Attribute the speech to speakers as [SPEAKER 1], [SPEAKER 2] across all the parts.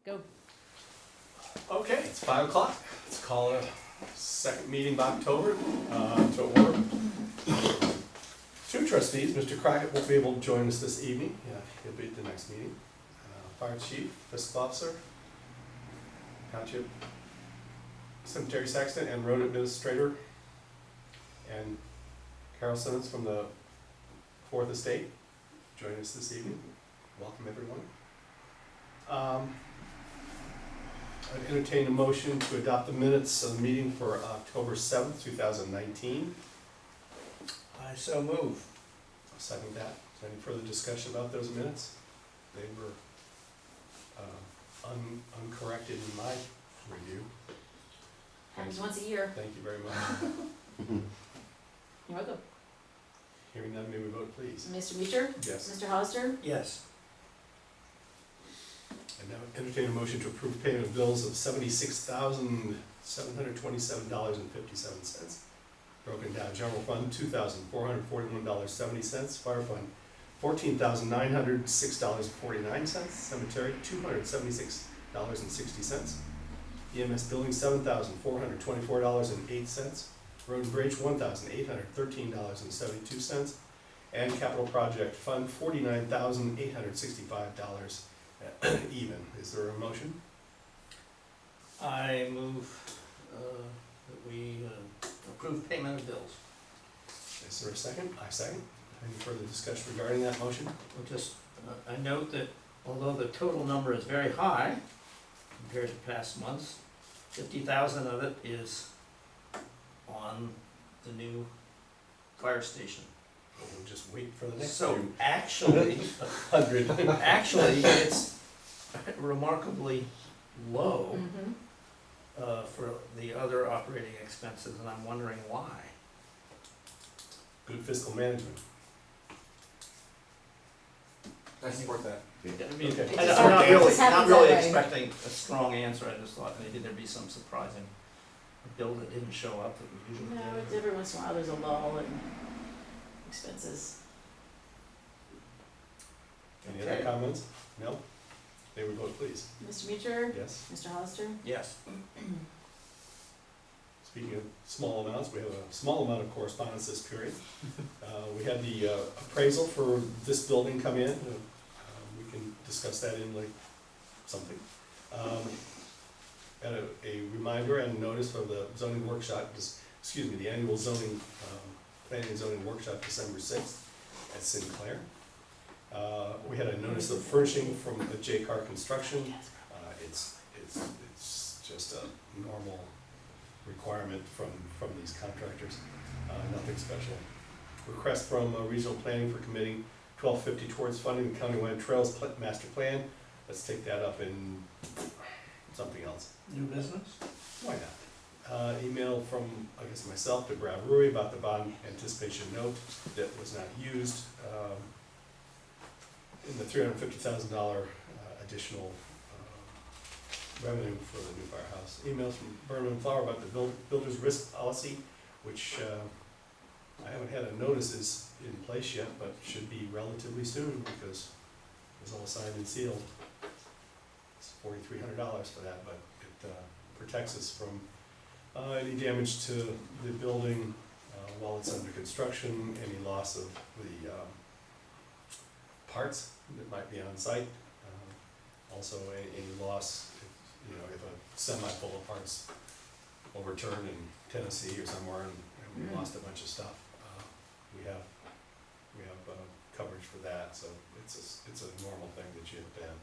[SPEAKER 1] Go.
[SPEAKER 2] Okay, it's 5 o'clock. Let's call a second meeting of October to order. Two trustees, Mr. Crockett won't be able to join us this evening. Yeah, he'll be at the next meeting. Fire chief, fiscal officer, Township cemetery sexton, and road administrator, and Carol Simmons from the Fourth Estate join us this evening. Welcome, everyone. I'd entertain a motion to adopt the minutes of the meeting for October 7th, 2019.
[SPEAKER 3] I so move.
[SPEAKER 2] I'll second that. Is there any further discussion about those minutes? They were uncorrected in my review.
[SPEAKER 1] Happens once a year.
[SPEAKER 2] Thank you very much.
[SPEAKER 1] You're welcome.
[SPEAKER 2] Hearing none, may we vote please?
[SPEAKER 1] Mr. Beecher?
[SPEAKER 2] Yes.
[SPEAKER 1] Mr. Hollister?
[SPEAKER 3] Yes.
[SPEAKER 2] And now entertain a motion to approve payment of bills of $76,727.57. Broken down, general fund, $2,441.70, fire fund, $14,906.49, cemetery, $276.60, EMS building, $7,424.08, road and bridge, $1,813.72, and capital project fund, $49,865 even. Is there a motion?
[SPEAKER 3] I move that we approve payment of bills.
[SPEAKER 2] Is there a second? I second. Any further discussion regarding that motion?
[SPEAKER 3] We'll just, I note that although the total number is very high compared to past months, 50,000 of it is on the new fire station.
[SPEAKER 2] We'll just wait for the next
[SPEAKER 3] So
[SPEAKER 2] few
[SPEAKER 3] actually,
[SPEAKER 2] hundred.
[SPEAKER 3] actually, it's remarkably low
[SPEAKER 1] Mm-hmm.
[SPEAKER 3] for the other operating expenses, and I'm wondering why.
[SPEAKER 2] Good fiscal management.
[SPEAKER 4] I support that.
[SPEAKER 3] I mean,
[SPEAKER 2] Okay.
[SPEAKER 3] I'm
[SPEAKER 1] just
[SPEAKER 3] not
[SPEAKER 1] happens-
[SPEAKER 3] really,
[SPEAKER 1] it just happens
[SPEAKER 3] not really
[SPEAKER 1] that way.
[SPEAKER 3] expecting a strong answer, I just thought maybe there'd be some surprising bill that didn't show up that we usually
[SPEAKER 1] No, it's
[SPEAKER 3] do.
[SPEAKER 1] every once in a while there's a lull in expenses.
[SPEAKER 2] Any other
[SPEAKER 3] Okay.
[SPEAKER 2] comments? No? They would vote please.
[SPEAKER 1] Mr. Beecher?
[SPEAKER 2] Yes.
[SPEAKER 1] Mr. Hollister?
[SPEAKER 3] Yes.
[SPEAKER 2] Speaking of small amounts, we have a small amount of correspondence this period. We had the appraisal for this building come in. We can discuss that in like something. And a reminder and notice for the zoning workshop, the annual zoning, planning and zoning workshop, December 6th at Sinclair. We had a notice of furnishing from the J-Car Construction. It's just a normal requirement from these contractors, nothing special. Request from regional planning for committing $1,250 towards funding the countywide trails master plan. Let's take that up in something else.
[SPEAKER 3] New business?
[SPEAKER 2] Why not? Email from, I guess, myself to Brad Rui about the bond anticipation note that was not used in the $350,000 additional revenue for the new firehouse. Emails from Berman Flower about the builder's risk policy, which I haven't had a notices in place yet, but should be relatively soon because it's all signed and sealed. It's $4,300 for that, but it protects us from any damage to the building while it's under construction, any loss of the parts that might be on site. Also any loss, if a semi full of parts overturned in Tennessee or somewhere and we lost a bunch of stuff, we have coverage for that, so it's a normal thing that you have to have.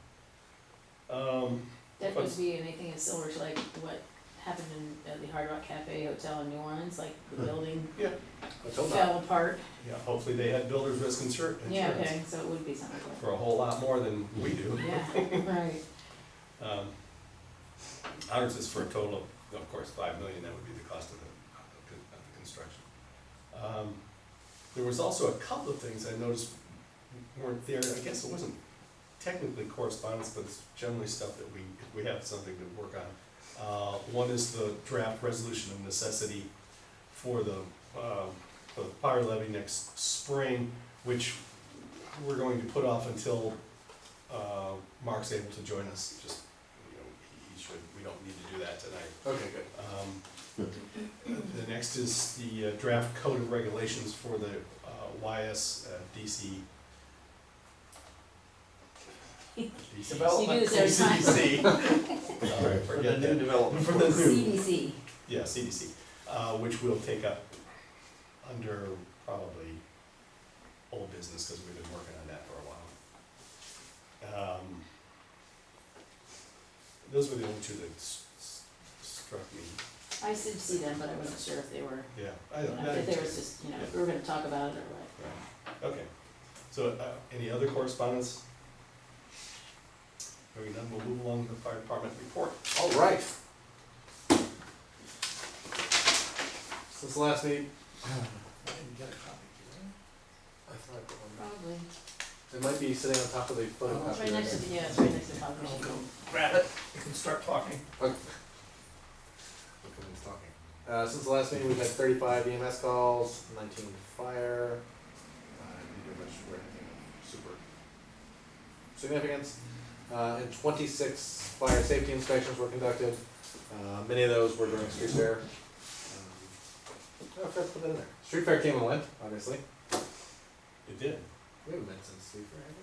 [SPEAKER 1] That would be anything that's similar to like what happened in the Hard Rock Cafe Hotel in New Orleans, like the building
[SPEAKER 2] Yeah, let's hope not.
[SPEAKER 1] fell apart.
[SPEAKER 2] Yeah, hopefully they had builder's risk insurance.
[SPEAKER 1] Yeah, okay, so it would be something like
[SPEAKER 2] For a whole lot more than we do.
[SPEAKER 1] that. Yeah, right.
[SPEAKER 2] Ours is for a total of course, $5 million. That would be the cost of the construction. There was also a couple of things I noticed weren't there. I guess it wasn't technically correspondence, but it's generally stuff that if we have something to work on. One is the draft resolution of necessity for the fire levy next spring, which we're going to put off until Mark's able to join us, just we don't need to do that tonight.
[SPEAKER 4] Okay, good.
[SPEAKER 2] The next is the draft code of regulations for the YSDC.
[SPEAKER 3] Development.
[SPEAKER 1] You do this every time.
[SPEAKER 2] CDC. All right,
[SPEAKER 3] For the
[SPEAKER 2] forget
[SPEAKER 3] new
[SPEAKER 2] that.
[SPEAKER 3] development.
[SPEAKER 2] For the new,
[SPEAKER 1] CDC.
[SPEAKER 2] yeah, CDC, which we'll take up under probably old business, because we've been working on that for a while. Those were the only two that struck me.
[SPEAKER 1] I did see them, but I wasn't sure if they were,
[SPEAKER 2] Yeah.
[SPEAKER 1] if they was just, we were gonna talk about it or what.
[SPEAKER 2] Right. Okay, so, any other correspondence? Hearing none, we'll move along to the fire department report.
[SPEAKER 4] All right. Since the last meeting,
[SPEAKER 3] I didn't get a copy, did
[SPEAKER 4] I thought I put one.
[SPEAKER 1] Probably.
[SPEAKER 4] It might be sitting on top of the
[SPEAKER 1] It's
[SPEAKER 4] photocopy.
[SPEAKER 1] right next to, yeah, it's right next to the public.
[SPEAKER 3] I? Go grab it, you can start talking.
[SPEAKER 4] Okay. Look at who's talking. Since the last meeting, we've had 35 EMS calls, 19 fire. Neither of which were anything of super significance. And 26 fire safety inspections were conducted. Many of those were during street fair. I forgot to put that in there. Street fair came and went, obviously.
[SPEAKER 2] It did.
[SPEAKER 4] We haven't been since street fair, have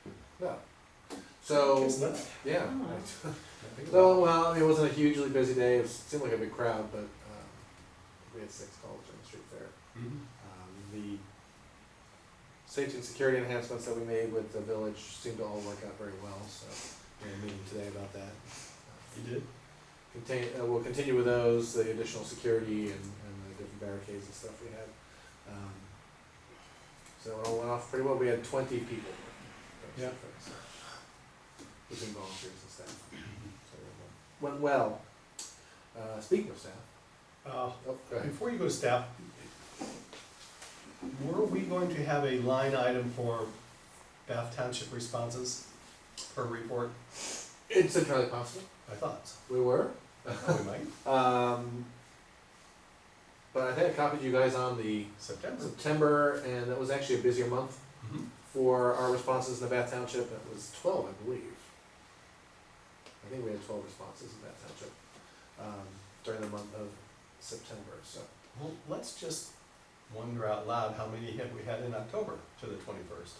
[SPEAKER 4] we? No. So,
[SPEAKER 2] Guess not.
[SPEAKER 4] yeah.
[SPEAKER 1] Oh.
[SPEAKER 2] I think
[SPEAKER 4] So, well, I mean, it wasn't a hugely busy day. It seemed like a big crowd, but we had 6 calls during the street fair.
[SPEAKER 2] Mhm.
[SPEAKER 4] The safety and security enhancements that we made with the village seemed to all work out very well, so we had a meeting today about that.
[SPEAKER 2] You did?
[SPEAKER 4] We'll continue with those, the additional security and the different barricades and stuff we had. So it all went off pretty well. We had 20 people.
[SPEAKER 2] Yeah.
[SPEAKER 4] So, between volunteers and staff. So it went well. Speaking of staff.
[SPEAKER 2] Uh,
[SPEAKER 4] Oh, go ahead.
[SPEAKER 2] Before you go to staff, were we going to have a line item for Bath Township responses per report?
[SPEAKER 4] It's entirely possible.
[SPEAKER 2] I thought so.
[SPEAKER 4] We were.
[SPEAKER 2] We might.
[SPEAKER 4] But I think I copied you guys on the
[SPEAKER 2] September.
[SPEAKER 4] September, and that was actually a busier month
[SPEAKER 2] Mhm.
[SPEAKER 4] for our responses in the Bath Township. It was 12, I believe. I think we had 12 responses in Bath Township during the month of September. So
[SPEAKER 2] Well, let's just wonder out loud how many have we had in October to the 21st.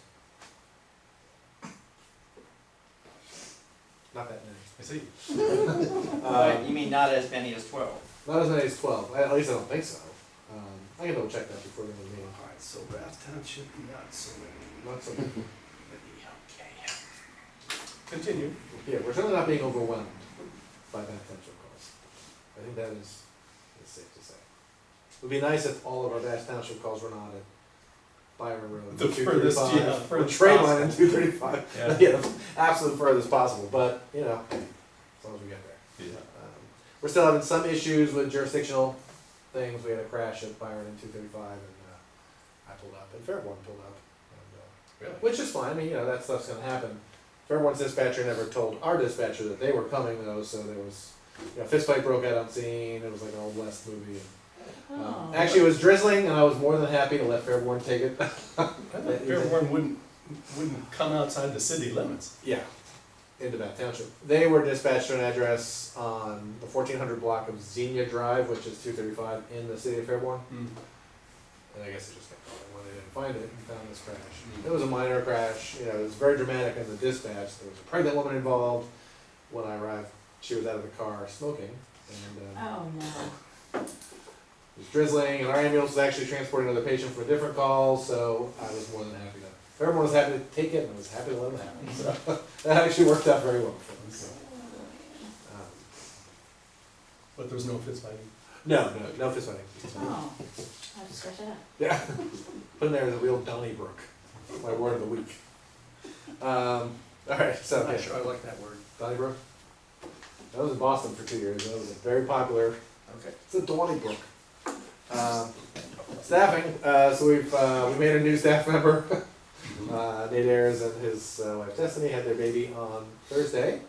[SPEAKER 4] not that many.
[SPEAKER 2] I see.
[SPEAKER 3] You mean not as many as 12?
[SPEAKER 4] Not as many as 12. At least I don't think so. I can double check that before the end of the meeting.
[SPEAKER 2] Alright, so Bath Township, not so many.
[SPEAKER 4] Not so many.
[SPEAKER 2] Okay. Continue.
[SPEAKER 4] Yeah, we're certainly not being overwhelmed by Bath Township calls. I think that is safe to say. It would be nice if all of our Bath Township calls were not at Byron Road.
[SPEAKER 2] The furthest,
[SPEAKER 4] 235,
[SPEAKER 2] yeah,
[SPEAKER 4] or
[SPEAKER 2] furthest
[SPEAKER 4] train line in
[SPEAKER 2] possible.
[SPEAKER 4] 235.
[SPEAKER 2] Yeah.
[SPEAKER 4] Yeah, the absolute furthest possible, but, you know, as long as we get there.
[SPEAKER 2] Yeah.
[SPEAKER 4] We're still having some issues with jurisdictional things. We had a crash at Byron in 235, and I pulled up, and Fairborn pulled up, and,
[SPEAKER 2] Really?
[SPEAKER 4] which is fine. I mean, you know, that stuff's gonna happen. Fairborn's dispatcher never told our dispatcher that they were coming though, so there was, you know, fist fight broke out on scene. It was like an old West movie. And,
[SPEAKER 1] Oh.
[SPEAKER 4] actually, it was drizzling, and I was more than happy to let Fairborn take it.
[SPEAKER 2] I thought Fairborn wouldn't come outside the city limits.
[SPEAKER 4] Yeah, into Bath Township. They were dispatched to an address on the 1400 block of Xenia Drive, which is 235 in the city of Fairborn.
[SPEAKER 2] Mm.
[SPEAKER 4] And I guess they just kept calling when they didn't find it and found this crash.
[SPEAKER 2] Mm.
[SPEAKER 4] It was a minor crash, you know, it was very dramatic in the dispatch. There was a pregnant woman involved. When I arrived, she was out of the car smoking, and
[SPEAKER 1] Oh, no.
[SPEAKER 4] it was drizzling, and our ambulance was actually transporting another patient from a different call, so I was more than happy to. Everyone was happy to take it, and I was happy to let it happen. So that actually worked out very well for us.
[SPEAKER 2] But there was no fist fighting.
[SPEAKER 4] No fist fighting.
[SPEAKER 1] Oh, I have to scratch that out.
[SPEAKER 4] Yeah, put in there as a real Donnybrook, my word of the week. All right, so
[SPEAKER 3] I'm not
[SPEAKER 4] okay.
[SPEAKER 3] sure I like that word.
[SPEAKER 4] Donnybrook. I was in Boston for 2 years. That was a very popular.
[SPEAKER 3] Okay.
[SPEAKER 4] It's a Donnybrook. Staffing. So we made a new staff member. Nate Ayers and his wife Destiny had their baby on Thursday,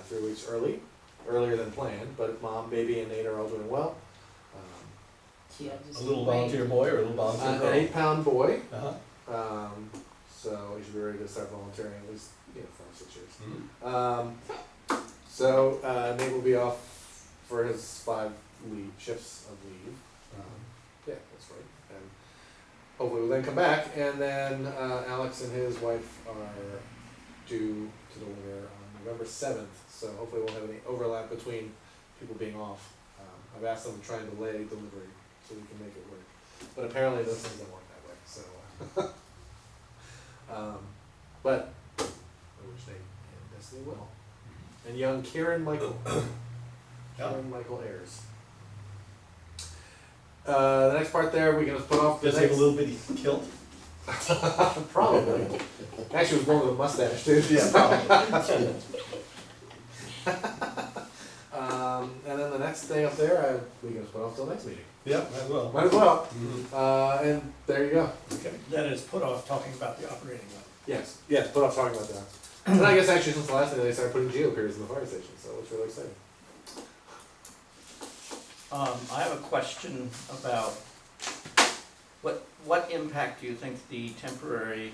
[SPEAKER 4] 3 weeks earlier than planned. But mom, baby, and Nate are all doing well.
[SPEAKER 1] Yeah, just
[SPEAKER 2] A little
[SPEAKER 1] wait.
[SPEAKER 2] volunteer boy or a little volunteer
[SPEAKER 4] An
[SPEAKER 2] girl?
[SPEAKER 4] 8-pound boy.
[SPEAKER 2] Uh-huh.
[SPEAKER 4] So he should be ready to start volunteering at least 5 or 6 years.
[SPEAKER 2] Mhm.
[SPEAKER 4] So, Nate will be off for his 5 shifts of leave. Yeah, that's right. And hopefully we'll then come back, and then, Alex and his wife are due to deliver on November 7th, so hopefully we won't have any overlap between people being off. I've asked them to try and delay delivery so we can make it work, but apparently those things don't work that way, so. But I wish they and Destiny will. And young Kieran Michael. Kieran Michael Ayers. The next part there, we can just put off the
[SPEAKER 2] Does he have a
[SPEAKER 4] next.
[SPEAKER 2] little bitty kilt?
[SPEAKER 4] Probably. Actually, it was born with a mustache too. And then the next thing up there, we can just put off till next meeting.
[SPEAKER 2] Yeah, might as well.
[SPEAKER 4] Might as well.
[SPEAKER 2] Mhm.
[SPEAKER 4] And there you go.
[SPEAKER 2] Okay.
[SPEAKER 3] That is put off talking about the operating level.
[SPEAKER 4] Yes, put off talking about that. And I guess actually since the last thing, they started putting geopiers in the fire station, so it's really exciting.
[SPEAKER 3] I have a question about what impact do you think the temporary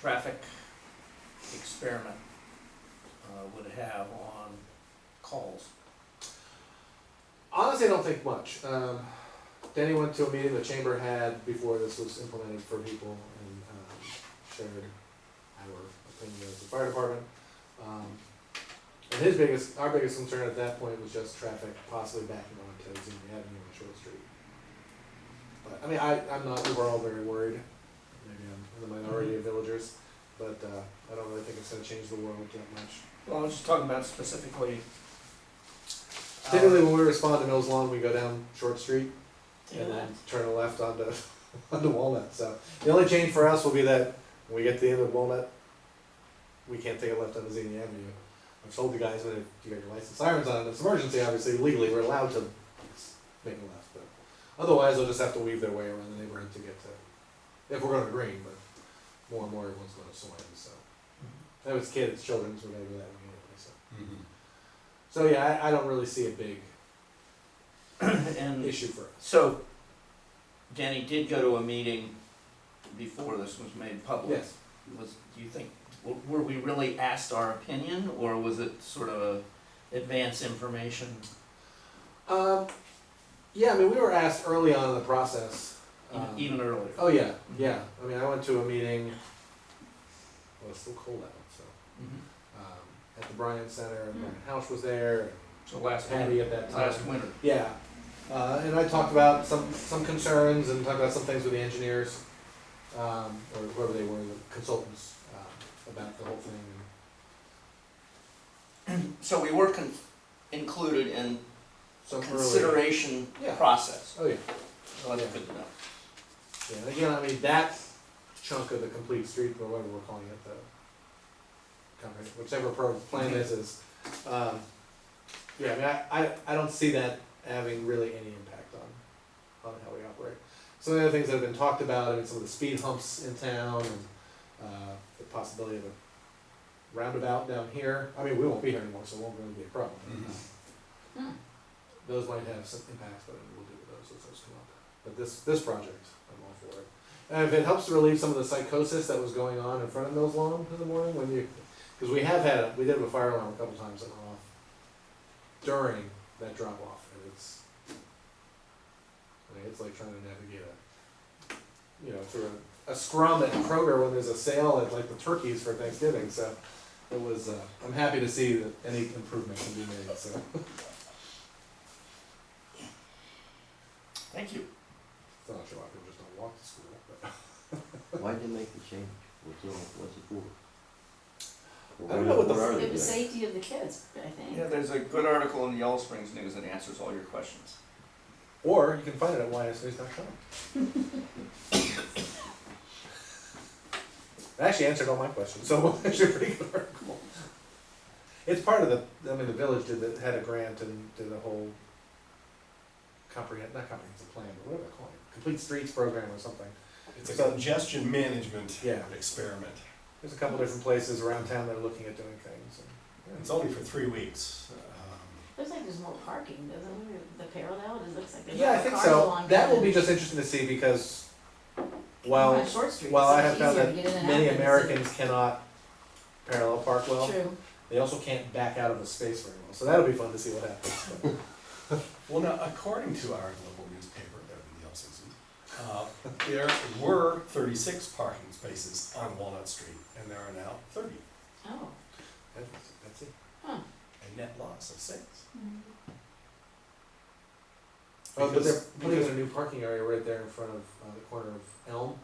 [SPEAKER 3] traffic experiment would have on calls?
[SPEAKER 4] Honestly, I don't think much. Danny went to a meeting the chamber had before this was implemented for people and shared our opinion as the fire department. And our biggest concern at that point was just traffic possibly backing onto Xenia Avenue and Short Street. But I mean, I'm not overall very worried. Maybe I'm in the minority of villagers, but I don't really think it's going to change the world that much.
[SPEAKER 3] Well, I was just talking about specifically.
[SPEAKER 4] Typically, when we respond to Mills Lawn, we go down Short Street
[SPEAKER 1] Yeah.
[SPEAKER 4] and then turn a left onto onto Walnut. So the only change for us will be that when we get to the end of Walnut, we can't take a left onto Xenia Avenue. I've told the guys that if you got your license sirens on, it's emergency. Obviously, legally, we're allowed to make a left, but otherwise, they'll just have to weave their way around the neighborhood to get to. If we're going to green, but more and more, everyone's going to swing. So that was kids, children, so we're going to do that anyway. So.
[SPEAKER 2] Mhm.
[SPEAKER 4] So yeah, I don't really see a big
[SPEAKER 3] And
[SPEAKER 4] issue for us.
[SPEAKER 3] so, Danny did go to a meeting before this was made public.
[SPEAKER 4] Yes.
[SPEAKER 3] Do you think, were we really asked our opinion, or was it sort of advance information?
[SPEAKER 4] Yeah, I mean, we were asked early on in the process.
[SPEAKER 3] Even earlier?
[SPEAKER 4] Oh yeah, yeah. I mean, I went to a meeting. Well, it's still cold out, so
[SPEAKER 3] Mhm.
[SPEAKER 4] at the Bryant Center, and Brian House was there, and
[SPEAKER 3] So last
[SPEAKER 4] Patty
[SPEAKER 3] winter,
[SPEAKER 4] at that time.
[SPEAKER 3] last winter.
[SPEAKER 4] Yeah, and I talked about some concerns and talked about some things with the engineers, or whoever they were, the consultants, about the whole thing.
[SPEAKER 3] So we were included in
[SPEAKER 4] Some early.
[SPEAKER 3] consideration
[SPEAKER 4] Yeah.
[SPEAKER 3] process.
[SPEAKER 4] Oh yeah.
[SPEAKER 3] Well, that's
[SPEAKER 4] Yeah.
[SPEAKER 3] good to know.
[SPEAKER 4] Yeah, and again, I mean, that chunk of the complete street, or whatever we're calling it, whichever plan this is, yeah, I mean, I don't see that having really any impact on how we operate. Some of the other things that have been talked about, I mean, some of the speed humps in town, and the possibility of a roundabout down here, I mean, we won't be here anymore, so it won't really be a problem.
[SPEAKER 1] Hmm.
[SPEAKER 4] Those might have some impacts, but we'll deal with those as those come up. But this project, I'm all for it. And if it helps to relieve some of the psychosis that was going on in front of Mills Lawn in the morning, because we did have a fire alarm a couple times that went off during that drop off, and it's like trying to navigate through a scrum at Kroger when there's a sale at like the turkeys for Thanksgiving, so it was, I'm happy to see that any improvement can be made, so.
[SPEAKER 3] Thank you.
[SPEAKER 4] Still not sure why people just don't walk to school, but.
[SPEAKER 5] Why'd they make the change? What's it for?
[SPEAKER 4] I don't know what the-
[SPEAKER 5] are they
[SPEAKER 1] It was
[SPEAKER 5] doing?
[SPEAKER 1] safety of the kids, I think.
[SPEAKER 3] Yeah, there's a good article in the Yellow Springs News that answers all your questions.
[SPEAKER 4] Or you can find it at ysnews.com. It actually answered all my questions, so it's actually a pretty good article. It's part of the village had a grant and did a whole not comprehensive plan, but whatever they're calling it, complete streets program or something.
[SPEAKER 2] It's a congestion management
[SPEAKER 4] Yeah.
[SPEAKER 2] experiment.
[SPEAKER 4] There's a couple different places around town that are looking at doing things. And,
[SPEAKER 2] It's only for 3 weeks.
[SPEAKER 1] Looks like there's more parking, doesn't it? The parallel, it looks like there's
[SPEAKER 4] yeah, I
[SPEAKER 1] more
[SPEAKER 4] think
[SPEAKER 1] cars
[SPEAKER 4] so.
[SPEAKER 1] along
[SPEAKER 4] That will be
[SPEAKER 1] Village.
[SPEAKER 4] just interesting to see because
[SPEAKER 1] On
[SPEAKER 4] while
[SPEAKER 1] Short Street,
[SPEAKER 4] I
[SPEAKER 1] it's
[SPEAKER 4] have found
[SPEAKER 1] easier
[SPEAKER 4] that
[SPEAKER 1] to get in and out
[SPEAKER 4] many
[SPEAKER 1] than the
[SPEAKER 4] Americans cannot parallel park well,
[SPEAKER 1] city. True.
[SPEAKER 4] They also can't back out of the space very well, so that'll be fun to see what happens. But
[SPEAKER 2] Well, now, according to our local newspaper, that would be the LCC, there were 36 parking spaces on Walnut Street, and there are now 30,
[SPEAKER 1] Oh,
[SPEAKER 4] that's it.
[SPEAKER 1] huh.
[SPEAKER 2] a net loss of 6.
[SPEAKER 4] Oh, but they're
[SPEAKER 2] Because-
[SPEAKER 4] putting in
[SPEAKER 2] because-
[SPEAKER 4] a new parking area right there in front of the corner of Elm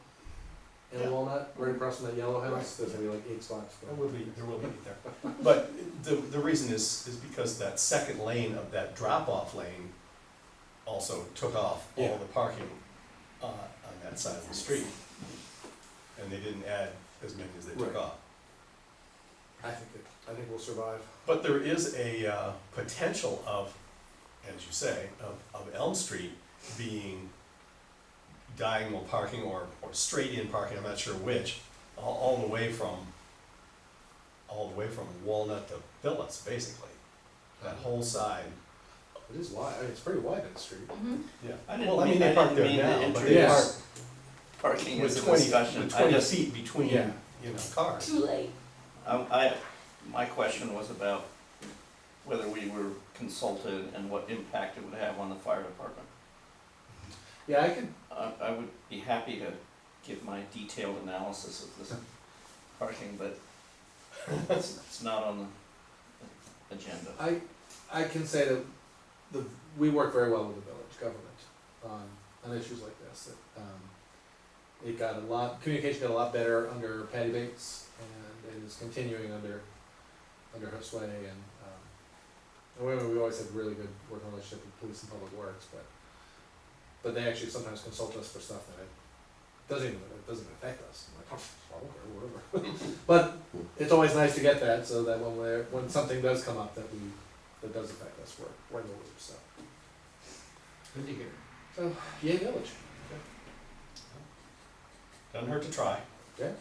[SPEAKER 4] and
[SPEAKER 2] Yeah.
[SPEAKER 4] Walnut, right across from that yellow house. There's gonna be like 8 spots.
[SPEAKER 2] There will be there. But the reason is because that second lane of that drop-off lane also took off all
[SPEAKER 4] Yeah.
[SPEAKER 2] the parking on that side of the street. And they didn't add as many as they took
[SPEAKER 4] Right.
[SPEAKER 2] off.
[SPEAKER 4] I think we'll survive.
[SPEAKER 2] But there is a potential of, as you say, of Elm Street being diagonal parking or straight-in parking, I'm not sure which, all the way from Walnut to Phillips, basically. That whole side.
[SPEAKER 4] It is wide. I mean, it's pretty wide that street.
[SPEAKER 1] Mm-hmm.
[SPEAKER 2] Yeah.
[SPEAKER 3] I didn't
[SPEAKER 2] Well, I mean,
[SPEAKER 3] mean-
[SPEAKER 2] they
[SPEAKER 3] I
[SPEAKER 2] park
[SPEAKER 3] didn't
[SPEAKER 2] there
[SPEAKER 3] mean to
[SPEAKER 2] now, but
[SPEAKER 3] introduce-
[SPEAKER 2] they
[SPEAKER 4] Yes.
[SPEAKER 2] park
[SPEAKER 3] Parking is
[SPEAKER 2] with
[SPEAKER 3] a
[SPEAKER 2] 20,
[SPEAKER 3] discussion.
[SPEAKER 2] with
[SPEAKER 3] I
[SPEAKER 2] 20
[SPEAKER 3] just,
[SPEAKER 2] feet between,
[SPEAKER 4] Yeah.
[SPEAKER 2] cars.
[SPEAKER 1] Too late.
[SPEAKER 3] my question was about whether we were consulted and what impact it would have on the fire department.
[SPEAKER 4] Yeah, I could.
[SPEAKER 3] I would be happy to give my detailed analysis of this parking, but it's not on the agenda.
[SPEAKER 4] I can say that we work very well with the village government on issues like this. It got communication got a lot better under Patty Bates, and it is continuing under her sway. And we always had really good working relationship with police and public works, but they actually sometimes consult us for stuff that it doesn't affect us. I'm like, oh, okay, whatever. But it's always nice to get that, so that when something does come up that does affect us, we're in the loop. So
[SPEAKER 3] Good to hear.
[SPEAKER 4] So, yay village.
[SPEAKER 2] Doesn't hurt to try.
[SPEAKER 4] Yeah.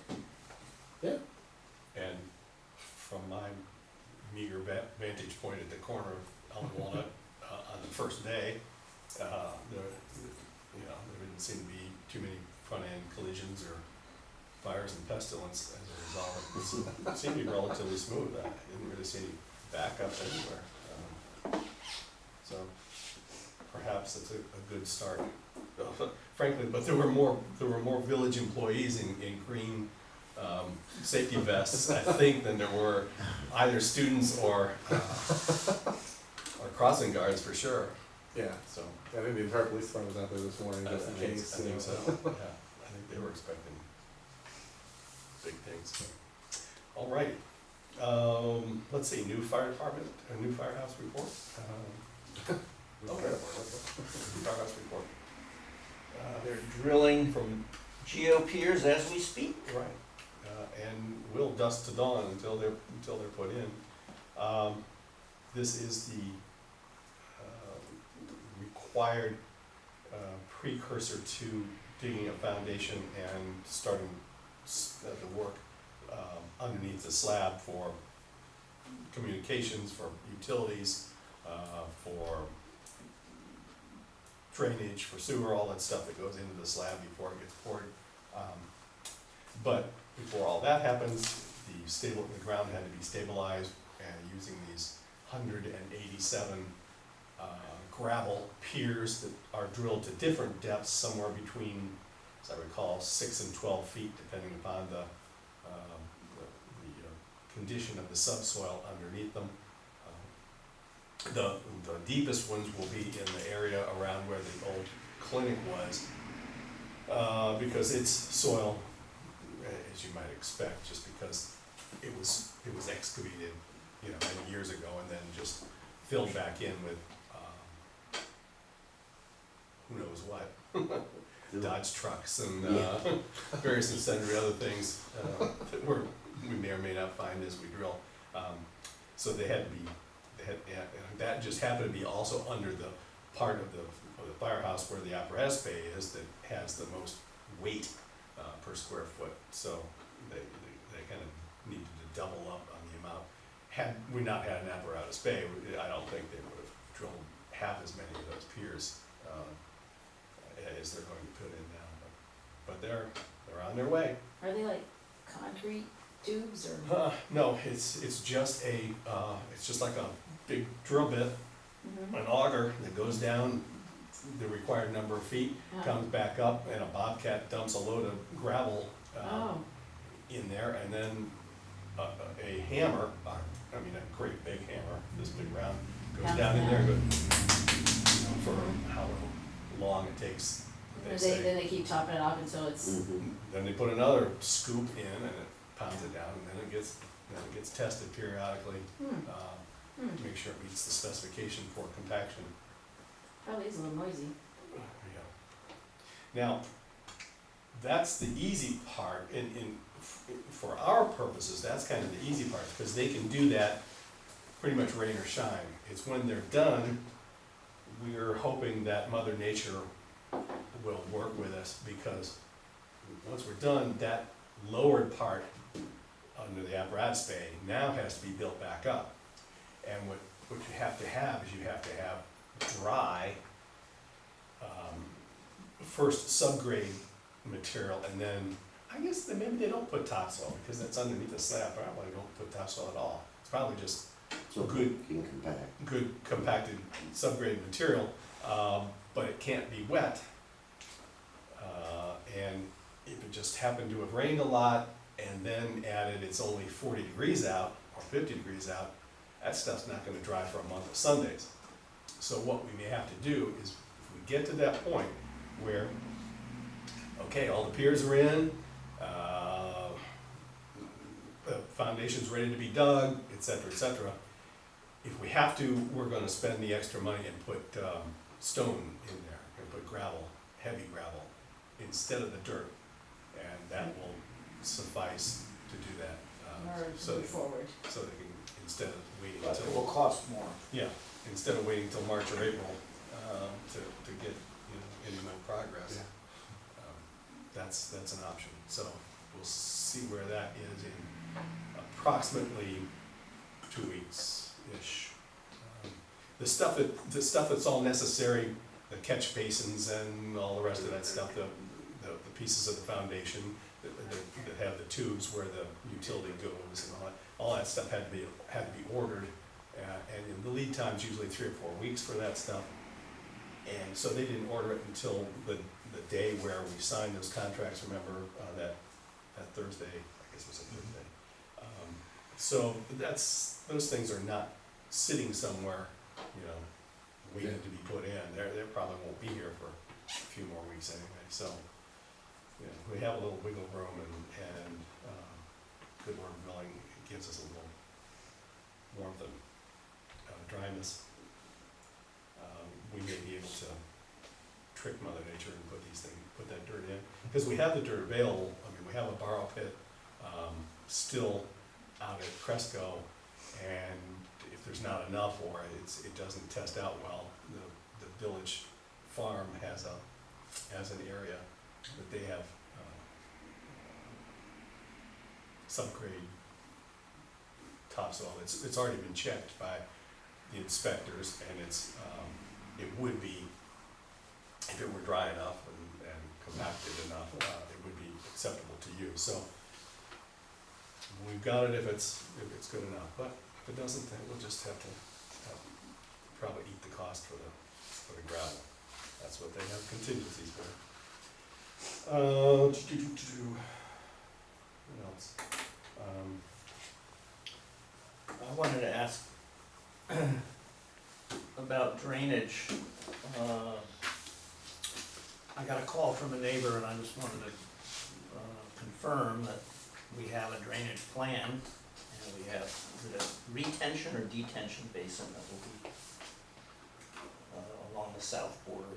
[SPEAKER 4] Yeah.
[SPEAKER 2] And from my meager vantage point at the corner of Elm and Walnut, on the first day, there didn't seem to be too many front-end collisions or fires and pestilence as a result. It seemed to be relatively smooth. I didn't really see any backups anywhere. So perhaps it's a good start. Frankly, but there were more village employees in green safety vests, I think, than there were either students or crossing guards for sure.
[SPEAKER 4] Yeah.
[SPEAKER 2] So
[SPEAKER 4] I think the entire police department was out there this morning just in case.
[SPEAKER 2] I think so. Yeah, I think they were expecting big things. All right. Let's see. New fire department, a new firehouse report. Okay. Firehouse report.
[SPEAKER 3] They're drilling from geopiers as we speak.
[SPEAKER 2] Right, and will dust to dawn until they're put in. This is the required precursor to digging a foundation and starting the work underneath the slab for communications, for utilities, for drainage, for sewer, all that stuff that goes into the slab before it gets poured. But before all that happens, the ground had to be stabilized, and using these 187 gravel piers that are drilled to different depths, somewhere between, as I recall, 6 and 12 feet, depending upon the condition of the subsoil underneath them. The deepest ones will be in the area around where the old clinic was, because it's soil, as you might expect, just because it was excavated, many years ago, and then just filled back in with who knows what, Dodge trucks and various and sundry other things that we may or may not find as we drill. So that just happened to be also under the part of the firehouse where the apparatus bay is that has the most weight per square foot. So they kind of needed to double up on the amount. Had we not had an apparatus bay, I don't think they would have drilled half as many of those piers as they're going to put in now. But they're on their way.
[SPEAKER 1] Are they like concrete tubes or?
[SPEAKER 2] No, it's just it's just like a big drill bit,
[SPEAKER 1] Mhm.
[SPEAKER 2] an auger that goes down the required number of feet,
[SPEAKER 1] Oh.
[SPEAKER 2] comes back up, and a bobcat dumps a load of gravel,
[SPEAKER 1] Oh,
[SPEAKER 2] in there, and then a hammer, I mean, a great big hammer, this big round, goes
[SPEAKER 1] Pounds
[SPEAKER 2] down in
[SPEAKER 1] it
[SPEAKER 2] there,
[SPEAKER 1] out.
[SPEAKER 2] for however long it takes, they
[SPEAKER 1] then
[SPEAKER 2] say.
[SPEAKER 1] they keep topping it off until it's,
[SPEAKER 5] Mm-hmm.
[SPEAKER 2] Then they put another scoop in, and it pounds it down, and then it gets tested periodically, to make sure it meets the specification for compaction.
[SPEAKER 1] probably is a little noisy.
[SPEAKER 2] Yeah. Now, that's the easy part, for our purposes, that's kind of the easy part, because they can do that pretty much rain or shine. It's when they're done, we're hoping that Mother Nature will work with us, because once we're done, that lowered part under the apparatus bay now has to be built back up. And what you have to have is you have to have dry, first subgrade material, and then, I guess that maybe they don't put topsoil, because that's underneath the slab, probably don't put topsoil at all. It's probably just
[SPEAKER 5] So
[SPEAKER 2] Good.
[SPEAKER 5] can compact.
[SPEAKER 2] good compacted subgrade material, but it can't be wet. And if it just happened to have rained a lot, and then added it's only 40 degrees out, or 50 degrees out, that stuff's not gonna dry for a month of Sundays. So what we may have to do is, if we get to that point where, okay, all the piers are in, the foundation's ready to be dug, et cetera, if we have to, we're gonna spend the extra money and put stone in there, and put gravel, heavy gravel, instead of the dirt. And that will suffice to do that,
[SPEAKER 1] In order to
[SPEAKER 2] so
[SPEAKER 1] move forward.
[SPEAKER 2] so they can, instead of waiting
[SPEAKER 3] But it
[SPEAKER 2] until,
[SPEAKER 3] will cost more.
[SPEAKER 2] yeah, instead of waiting till March or April, to get, any more progress. That's an option, so we'll see where that is in approximately 2 weeks-ish. The stuff that's all necessary, the catch basins and all the rest of that stuff, the pieces of the foundation that have the tubes where the utility goes and all that stuff had to be ordered. And the lead time's usually 3 or 4 weeks for that stuff. And so they didn't order it until the day where we signed those contracts, remember, that Thursday, I guess it was a Thursday. So those things are not sitting somewhere, waiting to be put in. They probably won't be here for a few more weeks anyway, so, we have a little wiggle room, and good Lord willing, it gives us a little warmth and dryness. We may be able to trick Mother Nature and put that dirt in, because we have the dirt available. I mean, we have a borrow pit, still out at Cresco, and if there's not enough, or it doesn't test out well, the village farm has an area that they have, subgrade topsoil. It's already been checked by the inspectors, and it would be, if it were dry enough and compacted enough, it would be acceptable to use. So we've got it if it's good enough, but if it doesn't, then we'll just have to probably eat the cost for the gravel. That's what they have contingencies for. What else?
[SPEAKER 3] I wanted to ask about drainage. I got a call from a neighbor, and I just wanted to confirm that we have a drainage plan, and we have, is it a retention or detention basin that will be along the south border?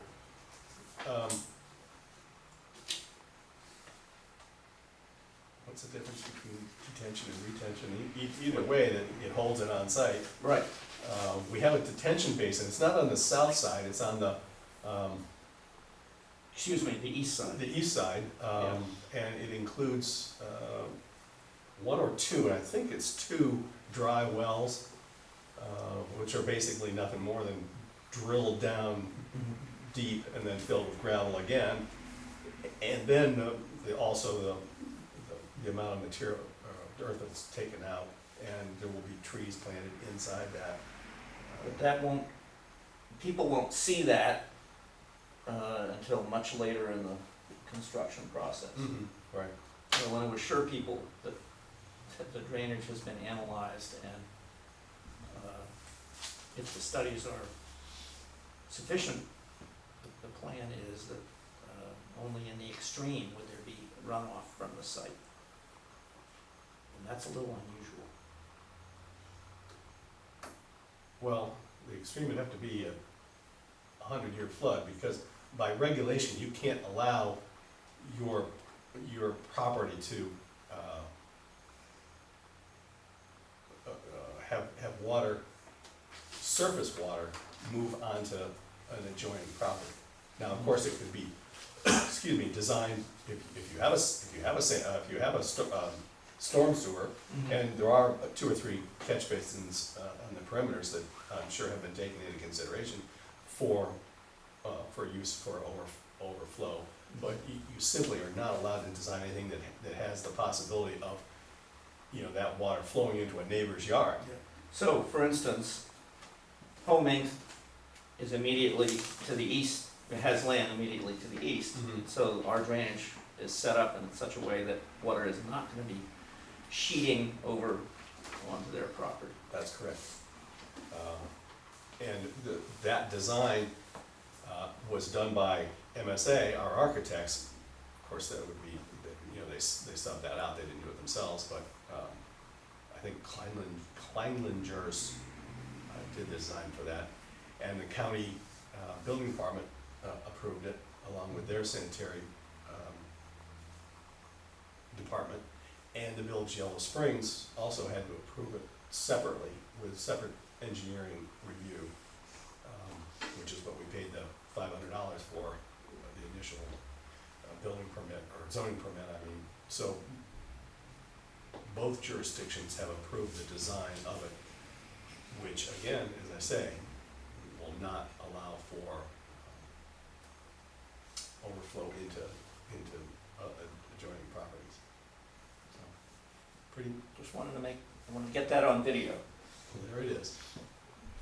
[SPEAKER 2] What's the difference between detention and retention? Either way, that it holds it on site.
[SPEAKER 3] Right.
[SPEAKER 2] We have a detention basin. It's not on the south side, it's on the,
[SPEAKER 3] Excuse me, the east side.
[SPEAKER 2] the east side. And it includes, 1 or 2, and I think it's 2 dry wells, which are basically nothing more than drilled down deep and then filled with gravel again. And then also the amount of material, earth that's taken out, and there will be trees planted inside that.
[SPEAKER 3] But that won't, people won't see that, until much later in the construction process.
[SPEAKER 2] Right.
[SPEAKER 3] I want to assure people that the drainage has been analyzed, and if the studies are sufficient, the plan is that only in the extreme would there be runoff from the site. And that's a little unusual.
[SPEAKER 2] Well, the extreme would have to be a 100-year flood, because by regulation, you can't allow your property to have water, surface water, move onto an adjoining property. Now, of course, it could be, excuse me, designed, if you have a storm sewer, and there are 2 or 3 catch basins on the perimeters that I'm sure have been taken into consideration for use for overflow, but you simply are not allowed to design anything that has the possibility of, that water flowing into a neighbor's yard.
[SPEAKER 3] So, for instance, Homing is immediately to the east, it has land immediately to the east. So our drainage is set up in such a way that water is not gonna be sheeting over onto their property.
[SPEAKER 2] That's correct. And that design was done by MSA, our architects. Of course, that would be, they subbed that out, they didn't do it themselves, but I think Kleinlingers did the design for that. And the county building department approved it, along with their sanitary department. And the Village of Yellow Springs also had to approve it separately, with separate engineering review, which is what we paid the $500 for, the initial building permit, or zoning permit, I mean. So both jurisdictions have approved the design of it, which again, as I say, will not allow for overflow into adjoining properties. So, pretty,
[SPEAKER 3] Just I wanted to get that on video.
[SPEAKER 2] there it is,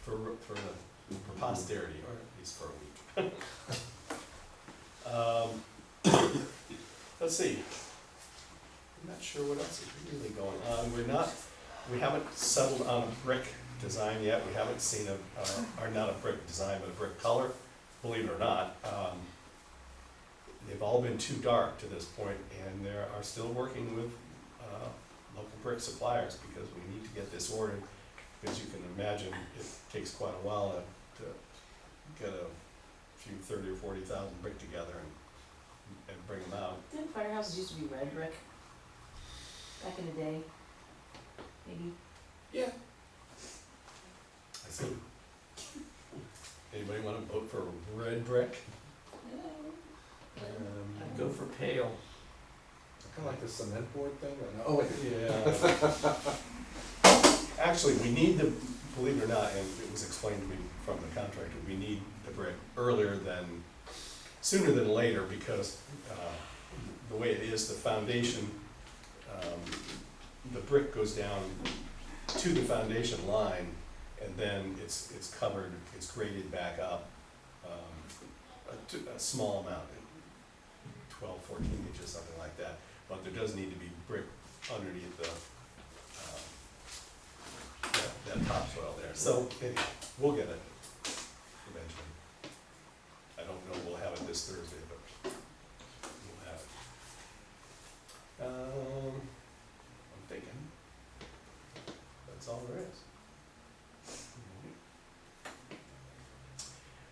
[SPEAKER 2] for posterity, or at least for a week. Let's see. I'm not sure what else is really going on. We haven't settled on a brick design yet. We haven't seen or not a brick design, but a brick color, believe it or not. They've all been too dark to this point, and they are still working with local brick suppliers, because we need to get this ordered. Because you can imagine, it takes quite a while to get a few 30,000 or 40,000 brick together and bring them out.
[SPEAKER 1] Didn't firehouses used to be red brick back in the day? Maybe?
[SPEAKER 2] Yeah. I see. Anybody want to vote for red brick?
[SPEAKER 3] I'd go for pale.
[SPEAKER 4] Kinda like the cement board thing, or no? Oh, wait.
[SPEAKER 2] Yeah. Actually, we need the, believe it or not, and it was explained to me from the contractor, we need the brick sooner than later, because the way it is, the foundation, the brick goes down to the foundation line, and then it's covered, it's graded back up a small amount, 12, 14 inches, something like that. But there does need to be brick underneath that topsoil there. So anyway, we'll get it eventually. I don't know if we'll have it this Thursday, but we'll have it. I'm thinking that's all there is.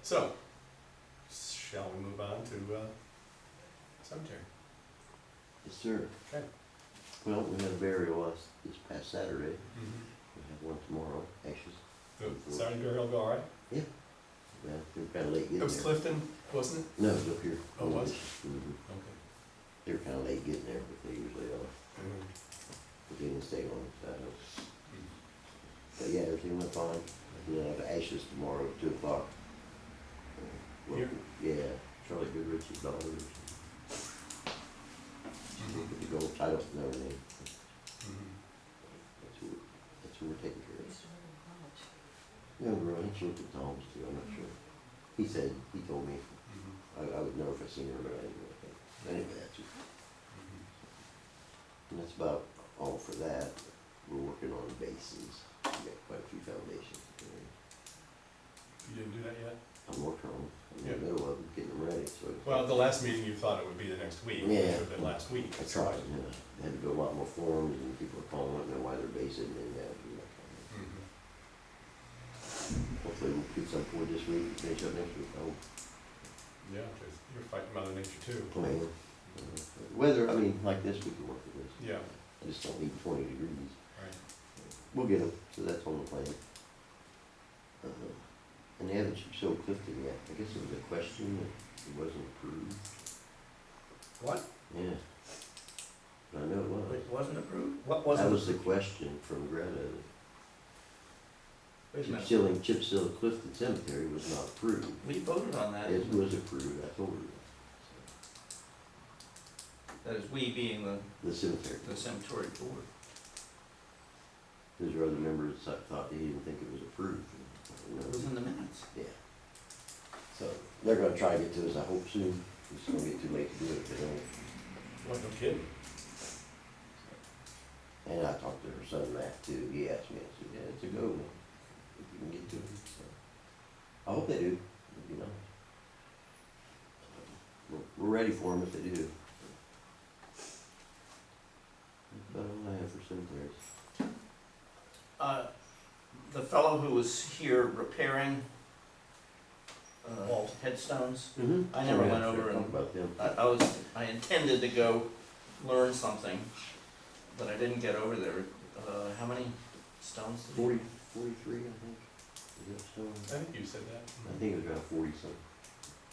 [SPEAKER 2] So, shall we move on to cemetery?
[SPEAKER 5] Yes, sir.
[SPEAKER 2] Okay.
[SPEAKER 5] Well, we had a burial this past Saturday. We have one tomorrow, Ashes.
[SPEAKER 2] The Saturday burial go all right?
[SPEAKER 5] Yeah, they were kinda late getting
[SPEAKER 2] It
[SPEAKER 5] there.
[SPEAKER 2] was Clifton, wasn't it?
[SPEAKER 5] No, it was up here.
[SPEAKER 2] Oh, it was?
[SPEAKER 5] Mhm.
[SPEAKER 2] Okay.
[SPEAKER 5] They were kinda late getting there, but they usually are. But they didn't stay on, so. But yeah, everything went fine. We'll have Ashes tomorrow at 2:00.
[SPEAKER 2] Here?
[SPEAKER 5] Yeah, Charlie Goodrich's daughter. The gold title and everything. Yeah, right, she looked at Tom's too, I'm not sure. He said, he told me, I would know if I seen her, but I didn't know. Anyway, that's it. And that's about all for that. We're working on bases. We got quite a few foundations.
[SPEAKER 2] You didn't do that yet?
[SPEAKER 5] I'm working on them. I'm in
[SPEAKER 2] Yeah.
[SPEAKER 5] the middle of them, getting them ready, so.
[SPEAKER 2] Well, at the last meeting, you thought it would be the next week, which
[SPEAKER 5] Yeah.
[SPEAKER 2] would have been last week.
[SPEAKER 5] I tried, yeah. Had to do a lot more forms and people are calling, wanting to know why their base isn't in that.
[SPEAKER 2] Mhm.
[SPEAKER 5] Hopefully we'll get some for this week, finish up next week. Oh,
[SPEAKER 2] Yeah, 'cause you're fighting Mother Nature too.
[SPEAKER 5] man. Weather, I mean, like this, we can work with this.
[SPEAKER 2] Yeah,
[SPEAKER 5] I just don't need 20 degrees.
[SPEAKER 2] right.
[SPEAKER 5] We'll get them, so that's on the plan. And they haven't showed Clifton yet. I guess it was a question that it wasn't approved.
[SPEAKER 2] What?
[SPEAKER 5] Yeah. I know it was.
[SPEAKER 3] It wasn't approved? What
[SPEAKER 5] That
[SPEAKER 3] wasn't?
[SPEAKER 5] was the question from Greta.
[SPEAKER 3] Wait a minute.
[SPEAKER 5] Chip seal of Clifton Cemetery was not approved.
[SPEAKER 3] We voted on that.
[SPEAKER 5] It was approved, I told her
[SPEAKER 3] That is we being
[SPEAKER 5] that. The cemetery.
[SPEAKER 3] the cemetery board.
[SPEAKER 5] Because your other members thought they didn't think it was approved.
[SPEAKER 3] It was in the minutes.
[SPEAKER 5] Yeah. So they're gonna try to get to us, I hope soon. It's gonna get too late to do it if they don't.
[SPEAKER 2] What, no kidding?
[SPEAKER 5] And I talked to her son Matt too. He asked me, I said, yeah, it's a go, man. If you can get to it. So I hope they do. It'd be nice. We're ready for them if they do. That's about all I have for cemeteries.
[SPEAKER 3] The fellow who was here repairing
[SPEAKER 2] Walt.
[SPEAKER 3] headstones,
[SPEAKER 5] Mm-hmm.
[SPEAKER 3] I never went over
[SPEAKER 5] Talk
[SPEAKER 3] and-
[SPEAKER 5] about them.
[SPEAKER 3] I intended to go learn something, but I didn't get over there. How many stones? did he-
[SPEAKER 5] 43, I think. Is that so?
[SPEAKER 2] I think you said that.
[SPEAKER 5] I think it was around 40 something.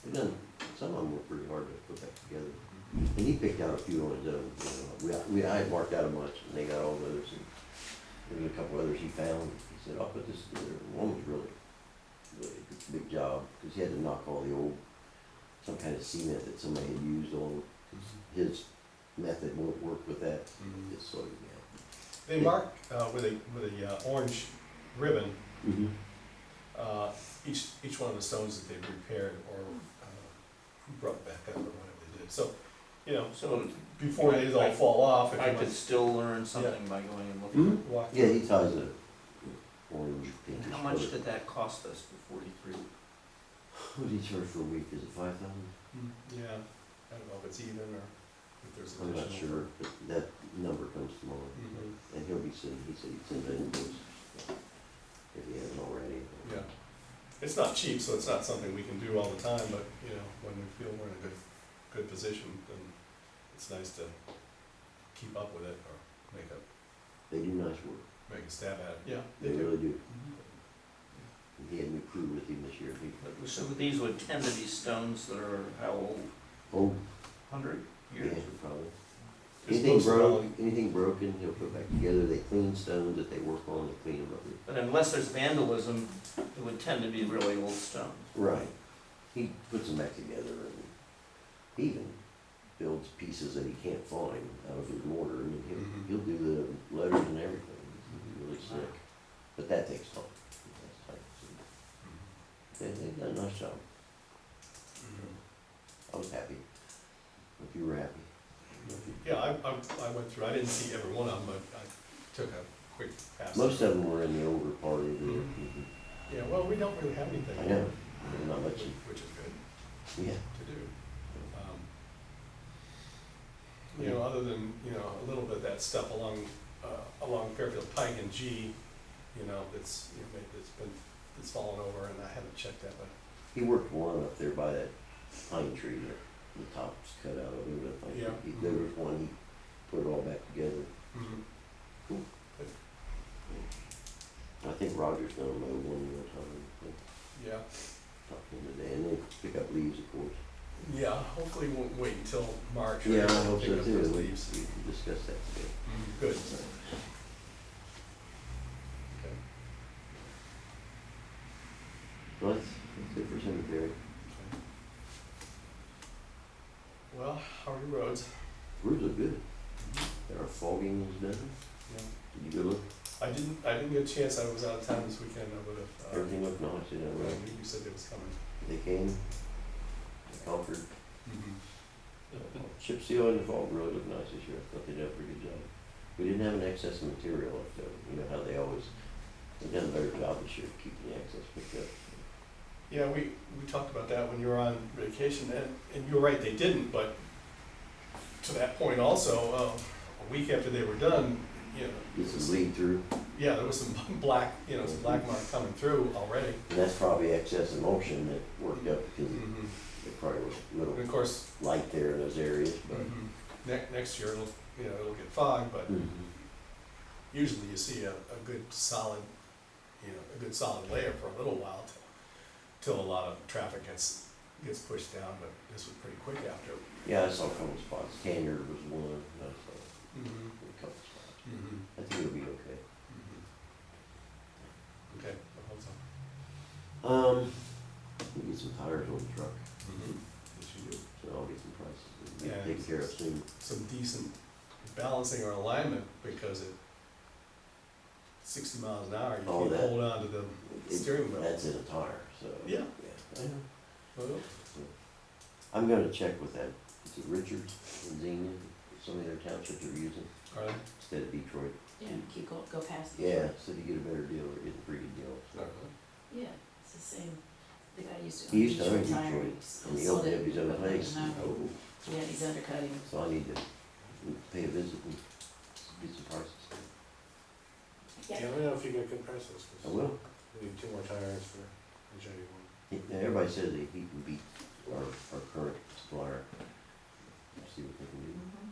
[SPEAKER 5] They've done, some of them were pretty hard to put back together.
[SPEAKER 2] Mhm.
[SPEAKER 5] And he picked out a few on his own, you know. I had marked out a bunch and they got all those and there was a couple others he found. He said, I'll put this together. One was really a big job because he had to knock all the old, some kind of cement that somebody had used on. His method won't work with that.
[SPEAKER 2] Mhm.
[SPEAKER 5] It's sort of,
[SPEAKER 2] They mark, with a orange ribbon,
[SPEAKER 5] yeah.
[SPEAKER 2] each one of the stones that they've repaired or brought back up or whatever they did. So, you know,
[SPEAKER 3] So
[SPEAKER 2] before they all fall off, if
[SPEAKER 3] I
[SPEAKER 2] you
[SPEAKER 3] could
[SPEAKER 2] want
[SPEAKER 3] still learn something by going and looking.
[SPEAKER 5] Mhm.
[SPEAKER 2] to walk.
[SPEAKER 5] Yeah, he ties a orange pinkish.
[SPEAKER 3] And how much
[SPEAKER 5] color.
[SPEAKER 3] did that cost us for 43?
[SPEAKER 5] What did he charge for a week? Is it 5,000?
[SPEAKER 2] Yeah, I don't know if it's even or if there's
[SPEAKER 5] I'm
[SPEAKER 2] additional.
[SPEAKER 5] not sure, but that number comes tomorrow.
[SPEAKER 2] Mhm.
[SPEAKER 5] And he'll be sending, he said he'd send an invoice if he hasn't already.
[SPEAKER 2] Yeah, it's not cheap, so it's not something we can do all the time, but, you know, when we feel we're in a good position, then it's nice to keep up with it or make a
[SPEAKER 5] They do nice work.
[SPEAKER 2] stab at it. Yeah,
[SPEAKER 5] They really do.
[SPEAKER 2] Mhm.
[SPEAKER 5] And he had a new crew with him this year.
[SPEAKER 3] So these would tend to be stones that are how old?
[SPEAKER 5] Oh,
[SPEAKER 3] 100
[SPEAKER 5] yeah,
[SPEAKER 3] years?
[SPEAKER 5] probably.
[SPEAKER 2] It's
[SPEAKER 5] Anything
[SPEAKER 2] most of all-
[SPEAKER 5] broke, anything broken, he'll put back together. They clean stones that they work on, they clean them up.
[SPEAKER 3] But unless there's vandalism, it would tend to be really old stones.
[SPEAKER 5] Right. He puts them back together and he even builds pieces that he can't find out of his mortar. I mean,
[SPEAKER 2] Mhm.
[SPEAKER 5] he'll do the letters and everything. He's really slick. But that takes time. That's tight. They've done a nice job.
[SPEAKER 2] Mhm.
[SPEAKER 5] I was happy. If you were happy.
[SPEAKER 2] Yeah, I went through, I didn't see every one of them, but I took a quick pass.
[SPEAKER 5] Most of them were in the older part of the,
[SPEAKER 2] Yeah, well, we don't really have anything.
[SPEAKER 5] I know, there's not much,
[SPEAKER 2] Which is good
[SPEAKER 5] yeah.
[SPEAKER 2] to do. You know, other than, you know, a little bit of that stuff along Fairfield Pike and G, you know, that's, you know, that's fallen over and I haven't checked that, but.
[SPEAKER 5] He worked one up there by that pine tree that the top's cut out of it. I think
[SPEAKER 2] Yeah.
[SPEAKER 5] There was one, he put it all back together.
[SPEAKER 2] Cool.
[SPEAKER 5] I think Roger's gonna mow one more time,
[SPEAKER 2] Yeah,
[SPEAKER 5] talk to him today, and then pick up leaves, of course.
[SPEAKER 2] yeah, hopefully we won't wait until March.
[SPEAKER 5] Yeah, I
[SPEAKER 2] to
[SPEAKER 5] hope
[SPEAKER 2] pick
[SPEAKER 5] so
[SPEAKER 2] up
[SPEAKER 5] too,
[SPEAKER 2] those
[SPEAKER 5] we
[SPEAKER 2] leaves.
[SPEAKER 5] discussed that today.
[SPEAKER 2] Good. Okay.
[SPEAKER 5] Well, that's it for cemetery.
[SPEAKER 2] Well, how are your roads?
[SPEAKER 5] Roads are good. Our fogging is done.
[SPEAKER 2] Yeah.
[SPEAKER 5] Did you go look?
[SPEAKER 2] I didn't get a chance, I was out of town this weekend, I would've,
[SPEAKER 5] Everything looked nice, you know,
[SPEAKER 2] I knew you said it was coming.
[SPEAKER 5] they came, they conquered.
[SPEAKER 2] Mhm.
[SPEAKER 5] Chip seal in the fall really looked nice this year, I thought they did a pretty good job. We didn't have an excess of material left over, you know how they always, they've done a better job this year of keeping the excess picked up.
[SPEAKER 2] Yeah, we talked about that when you were on vacation, and you were right, they didn't, but to that point also, a week after they were done, you know.
[SPEAKER 5] Get some lead through,
[SPEAKER 2] Yeah, there was some black, some black mark coming through already.
[SPEAKER 5] and that's probably excess emulsion that worked up because
[SPEAKER 2] Mhm.
[SPEAKER 5] it probably was a
[SPEAKER 2] And
[SPEAKER 5] little
[SPEAKER 2] of course,
[SPEAKER 5] light there in those areas, but.
[SPEAKER 2] next year, it'll get fogged, but
[SPEAKER 5] Mhm.
[SPEAKER 2] usually you see a good solid, a good solid layer for a little while till a lot of traffic gets pushed down, but this was pretty quick after.
[SPEAKER 5] Yeah, I saw a couple spots, Tanyard was one, I saw
[SPEAKER 2] Mhm.
[SPEAKER 5] a couple spots.
[SPEAKER 2] Mhm.
[SPEAKER 5] I think it'll be okay.
[SPEAKER 2] Mhm. Okay, I hope so.
[SPEAKER 5] We get some tires on the truck,
[SPEAKER 2] Mhm. Yes, you do.
[SPEAKER 5] so I'll get some prices, and
[SPEAKER 2] Yeah,
[SPEAKER 5] get taken care of soon.
[SPEAKER 2] Some decent balancing or alignment, because at 60 miles an hour, you
[SPEAKER 5] Oh,
[SPEAKER 2] can't
[SPEAKER 5] that-
[SPEAKER 2] hold on to the
[SPEAKER 5] It-
[SPEAKER 2] steering wheel.
[SPEAKER 5] That's in a tire, so.
[SPEAKER 2] Yeah.
[SPEAKER 5] I know.
[SPEAKER 2] Well,
[SPEAKER 5] I'm gonna check with that, is it Richards and Xenia, some of their townships are using,
[SPEAKER 2] all right.
[SPEAKER 5] instead of Detroit.
[SPEAKER 1] Yeah, keep go past. the-
[SPEAKER 5] Yeah, so to get a better deal, or get a pretty good deal, so.
[SPEAKER 1] Yeah, it's the same, the guy used to
[SPEAKER 5] He
[SPEAKER 1] own
[SPEAKER 5] used to own
[SPEAKER 1] Detroit Tire.
[SPEAKER 5] Detroit,
[SPEAKER 1] He
[SPEAKER 5] and he
[SPEAKER 1] sold
[SPEAKER 5] opened
[SPEAKER 1] it,
[SPEAKER 5] up his own
[SPEAKER 1] but
[SPEAKER 5] place.
[SPEAKER 1] now,
[SPEAKER 2] Oh,
[SPEAKER 1] yeah, he's undercutting.
[SPEAKER 5] So I need to pay a visit and get some prices.
[SPEAKER 4] Yeah, let me know if you get good prices,
[SPEAKER 5] I
[SPEAKER 4] 'cause
[SPEAKER 5] will.
[SPEAKER 4] we need 2 more tires for each of you one.
[SPEAKER 5] Now, everybody says they can beat our current supplier. See what they can do.
[SPEAKER 1] Mhm.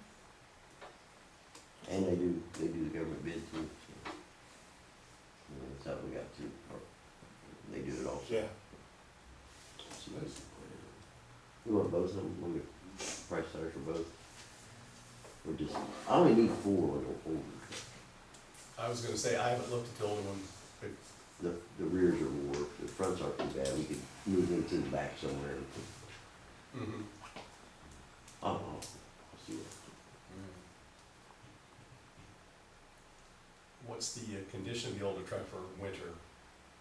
[SPEAKER 5] And they do the government bid too, so. That's how we got to, or they do it also.
[SPEAKER 4] Yeah.
[SPEAKER 5] See what- We want both of them, we want price tires for both. Or just, I only need 4 on the older.
[SPEAKER 2] I was gonna say, I haven't looked at the older one, but
[SPEAKER 5] The rears are more, the fronts aren't too bad, we could move them to the back somewhere.
[SPEAKER 2] mhm.
[SPEAKER 5] I don't know, I'll see what.
[SPEAKER 2] What's the condition of the older truck for winter?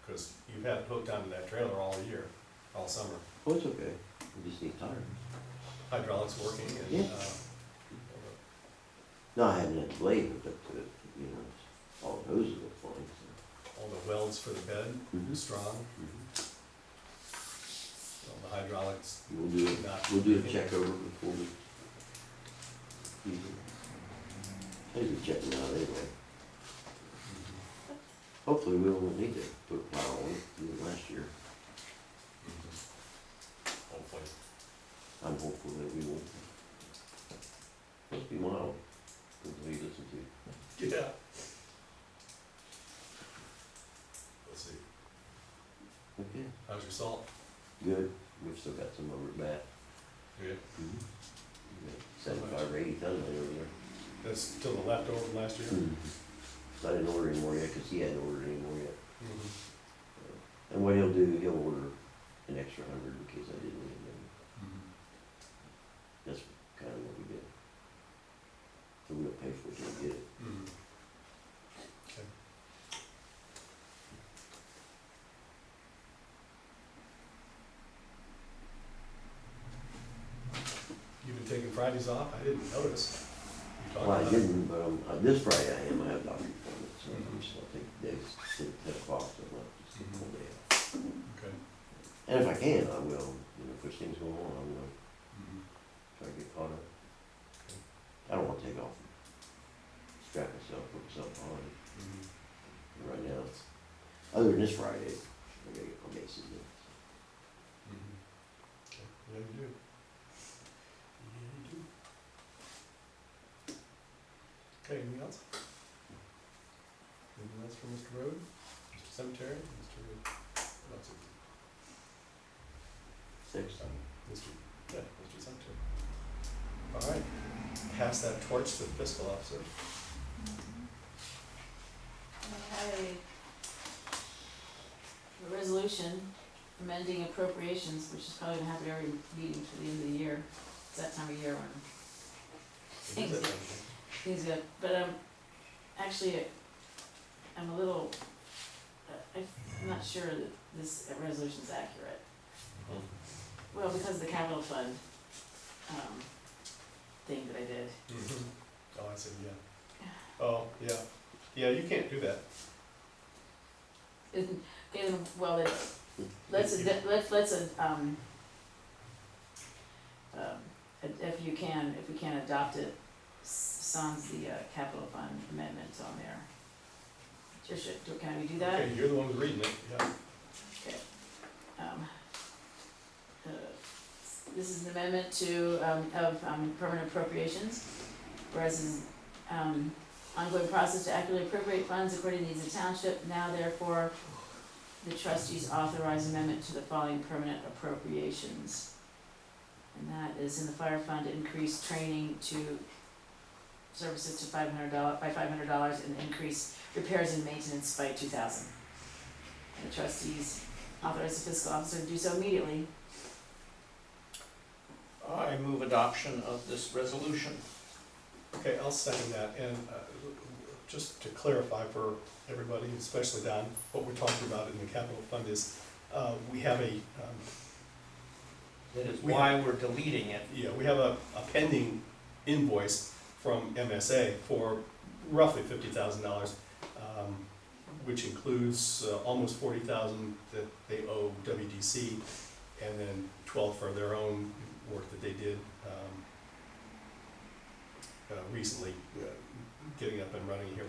[SPEAKER 2] Because you've had it hooked onto that trailer all year, all summer.
[SPEAKER 5] Oh, it's okay, we just need tires.
[SPEAKER 2] Hydraulics working and,
[SPEAKER 5] Yeah. No, I hadn't had the blade hooked up to it, all the hoses look fine, so.
[SPEAKER 2] all the welds for the bed,
[SPEAKER 5] Mhm.
[SPEAKER 2] strong,
[SPEAKER 5] Mhm.
[SPEAKER 2] all the hydraulics
[SPEAKER 5] We'll do it,
[SPEAKER 2] not.
[SPEAKER 5] we'll do a check over before we. use it. I usually check them out anyway.
[SPEAKER 2] Mhm.
[SPEAKER 5] Hopefully we won't need to put a plow on it, we did last year.
[SPEAKER 2] Mhm. Hopefully.
[SPEAKER 5] I'm hopeful that we won't. Must be mild, that's what you listen to.
[SPEAKER 2] Yeah. Let's see,
[SPEAKER 5] Okay,
[SPEAKER 2] how's your salt?
[SPEAKER 5] good, we've still got some over at bat.
[SPEAKER 2] Good.
[SPEAKER 5] We got 75 or 80 tons over there.
[SPEAKER 2] That's still the leftover from last year?
[SPEAKER 5] So I didn't order any more yet, cause he hadn't ordered any more yet.
[SPEAKER 2] Mhm.
[SPEAKER 5] And what he'll do, he'll order an extra 100 in case I didn't need them.
[SPEAKER 2] Mhm.
[SPEAKER 5] That's kind of what we did. So we'll pay for it till we get it.
[SPEAKER 2] Mhm. Okay. You've been taking Fridays off? I didn't notice. You talked
[SPEAKER 5] Well, I
[SPEAKER 2] about it.
[SPEAKER 5] didn't, but this Friday I am, I have doctor's appointment, so I'm just gonna take days, till 10 o'clock, so I'm not just take the whole day off.
[SPEAKER 2] Okay.
[SPEAKER 5] And if I can, I will, if there's things going on, I'm gonna
[SPEAKER 2] Mhm.
[SPEAKER 5] try to get caught up.
[SPEAKER 2] Okay.
[SPEAKER 5] I don't wanna take off, strap myself, put myself on,
[SPEAKER 2] Mhm.
[SPEAKER 5] right now, it's, other than this Friday, I gotta get my bases in.
[SPEAKER 2] Mhm. Okay. Yeah, you do. Yeah, you do. Okay, anything else? Anything else from Mr. Road? Mr. Cemetery? What's it?
[SPEAKER 5] 6.
[SPEAKER 2] Mr. Cemetery. All right, pass that torch to the fiscal officer.
[SPEAKER 1] I have a resolution amending appropriations, which is probably gonna happen every meeting to the end of the year. It's that time of year when
[SPEAKER 2] It is
[SPEAKER 1] Thank
[SPEAKER 2] it,
[SPEAKER 1] you. things go, but, actually, I'm a little, I'm not sure that this resolution's accurate. Well, because of the capital fund, thing that I did.
[SPEAKER 2] Mhm. Oh, I see, yeah. Oh, yeah, yeah, you can't do that.
[SPEAKER 1] Isn't, okay, then, well, then, let's, if you can, if we can adopt it, sans the, capital fund amendment on there. Can we do that?
[SPEAKER 2] Okay, you're the one reading it, yeah.
[SPEAKER 1] Okay. Uh, This is an amendment to, permanent appropriations, whereas is, ongoing process to accurately appropriate funds according to needs of the township. Now therefore, the trustees authorize amendment to the following permanent appropriations. And that is in the fire fund, increase training to services to $500 and increase repairs and maintenance by $2,000. And the trustees authorize the fiscal officer to do so immediately.
[SPEAKER 3] I move adoption of this resolution.
[SPEAKER 2] Okay, I'll second that, and just to clarify for everybody, especially Don, what we're talking about in the capital fund is, we have a,
[SPEAKER 3] That is
[SPEAKER 2] We
[SPEAKER 3] why we're deleting it.
[SPEAKER 2] yeah, we have a pending invoice from MSA for roughly $50,000, which includes almost $40,000 that they owe WDC, and then 12 for their own work that they did recently, getting up and running here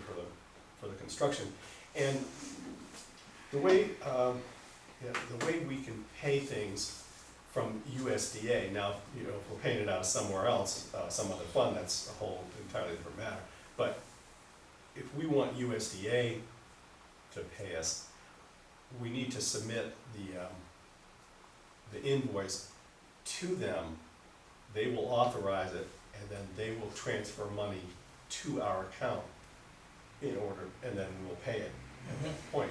[SPEAKER 2] for the construction. And the way we can pay things from USDA, now, you know, if we're paying it out of somewhere else, some other fund, that's a whole entirely different matter. But if we want USDA to pay us, we need to submit the invoice to them. They will authorize it, and then they will transfer money to our account in order, and then we'll pay it at that point.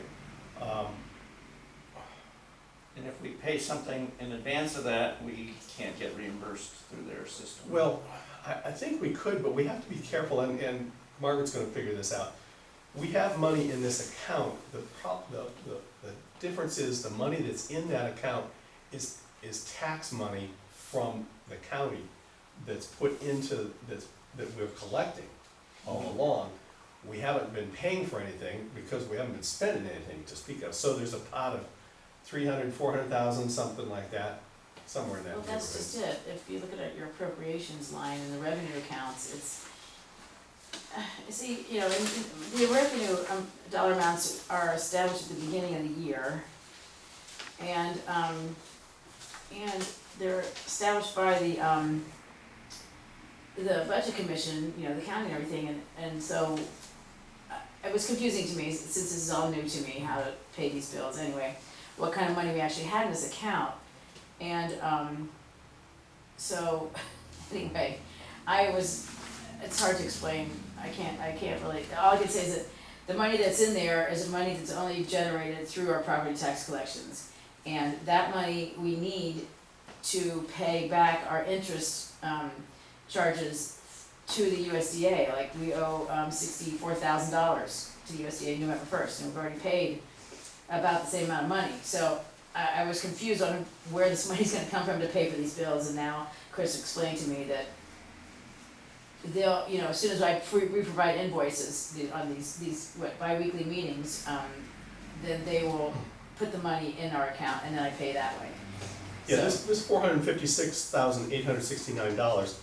[SPEAKER 3] And if we pay something in advance of that, we can't get reimbursed through their system.
[SPEAKER 2] Well, I think we could, but we have to be careful, and Margaret's gonna figure this out. We have money in this account. The difference is the money that's in that account is tax money from the county that's put into, that we're collecting all along. We haven't been paying for anything because we haven't been spending anything to speak of. So there's a pot of 300, 400,000, something like that, somewhere in that
[SPEAKER 1] Well,
[SPEAKER 2] neighborhood.
[SPEAKER 1] that's just it. If you look at your appropriations line in the revenue accounts, it's, you see, you know, the revenue dollar amounts are established at the beginning of the year. And they're established by the budget commission, you know, the county and everything, and so it was confusing to me, since this is all new to me, how to pay these bills anyway, what kind of money we actually had in this account. And so anyway, it's hard to explain. I can't really, all I can say is that the money that's in there is money that's only generated through our property tax collections. And that money we need to pay back our interest charges to the USDA. Like, we owe $64,000 to the USDA November 1st, and we've already paid about the same amount of money. So I was confused on where this money's gonna come from to pay for these bills, and now Chris explained to me that they'll, you know, as soon as we provide invoices on these bi-weekly meetings, then they will put the money in our account, and then I pay that way.
[SPEAKER 2] Yeah,
[SPEAKER 1] So-
[SPEAKER 2] this $456,869,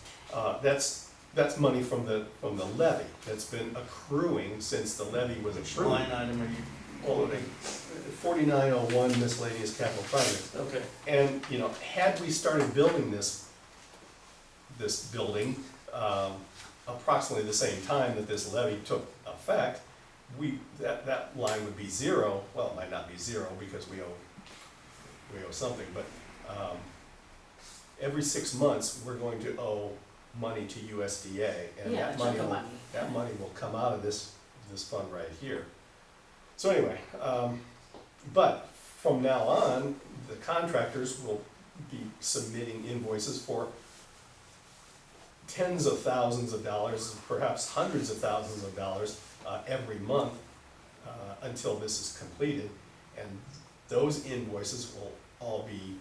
[SPEAKER 2] that's money from the levy that's been accruing since the levy was
[SPEAKER 3] Which
[SPEAKER 2] approved.
[SPEAKER 3] line item are you quoting?
[SPEAKER 2] 4901 miscellaneous capital projects.
[SPEAKER 3] Okay.
[SPEAKER 2] And, you know, had we started building this building, approximately the same time that this levy took effect, that line would be zero. Well, it might not be zero because we owe something, but, every 6 months, we're going to owe money to USDA, and
[SPEAKER 1] Yeah,
[SPEAKER 2] that
[SPEAKER 1] a chunk
[SPEAKER 2] money
[SPEAKER 1] of
[SPEAKER 2] will,
[SPEAKER 1] money.
[SPEAKER 2] that money will come out of this fund right here. So anyway, but from now on, the contractors will be submitting invoices for tens of thousands of dollars, perhaps hundreds of thousands of dollars, every month, until this is completed. And those invoices will all be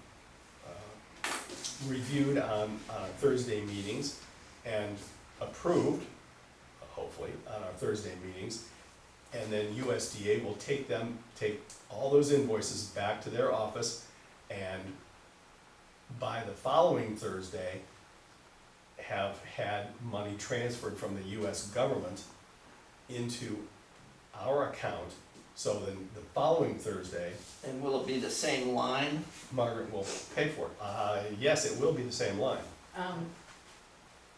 [SPEAKER 2] reviewed on Thursday meetings and approved, hopefully, on our Thursday meetings. And then USDA will take all those invoices back to their office, and by the following Thursday, have had money transferred from the US government into our account. So then the following Thursday,
[SPEAKER 3] And will it be the same line?
[SPEAKER 2] Margaret will pay for it. Yes, it will be the same line.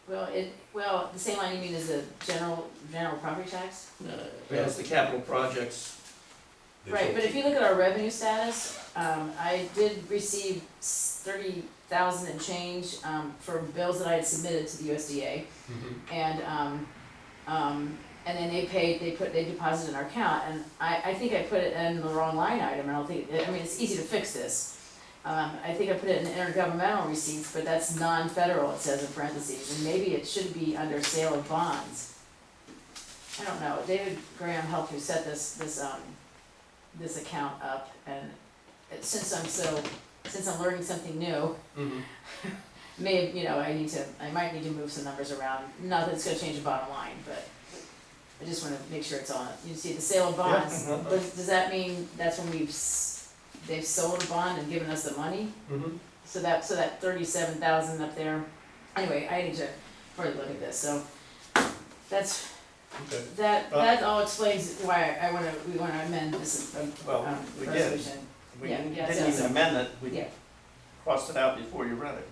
[SPEAKER 1] Well, the same line you mean as the general property tax?
[SPEAKER 3] As the capital projects,
[SPEAKER 1] Right, but if you look at our revenue status, I did receive 30,000 and change, for bills that I had submitted to the USDA. And then they deposited in our account, and I think I put it in the wrong line item, I don't think, I mean, it's easy to fix this. I think I put it in intergovernmental receipts, but that's non-federal, it says in parentheses, and maybe it should be under sale of bonds. I don't know, David Graham helped me set this account up, and since I'm learning something new, I might need to move some numbers around, not that it's gonna change the bottom line, but I just wanna make sure it's on. You see, the sale of bonds, does that mean that's when they've sold a bond and given us the money? So that 37,000 up there, anyway, I need to further look at this, so that's,
[SPEAKER 2] Okay.
[SPEAKER 1] that all explains why we wanna amend this,
[SPEAKER 3] we did.
[SPEAKER 1] resolution.
[SPEAKER 3] we
[SPEAKER 1] Yeah,
[SPEAKER 3] didn't
[SPEAKER 1] yeah,
[SPEAKER 3] even
[SPEAKER 1] so-
[SPEAKER 3] amend it, we
[SPEAKER 1] Yeah,
[SPEAKER 3] crossed it out before you read it.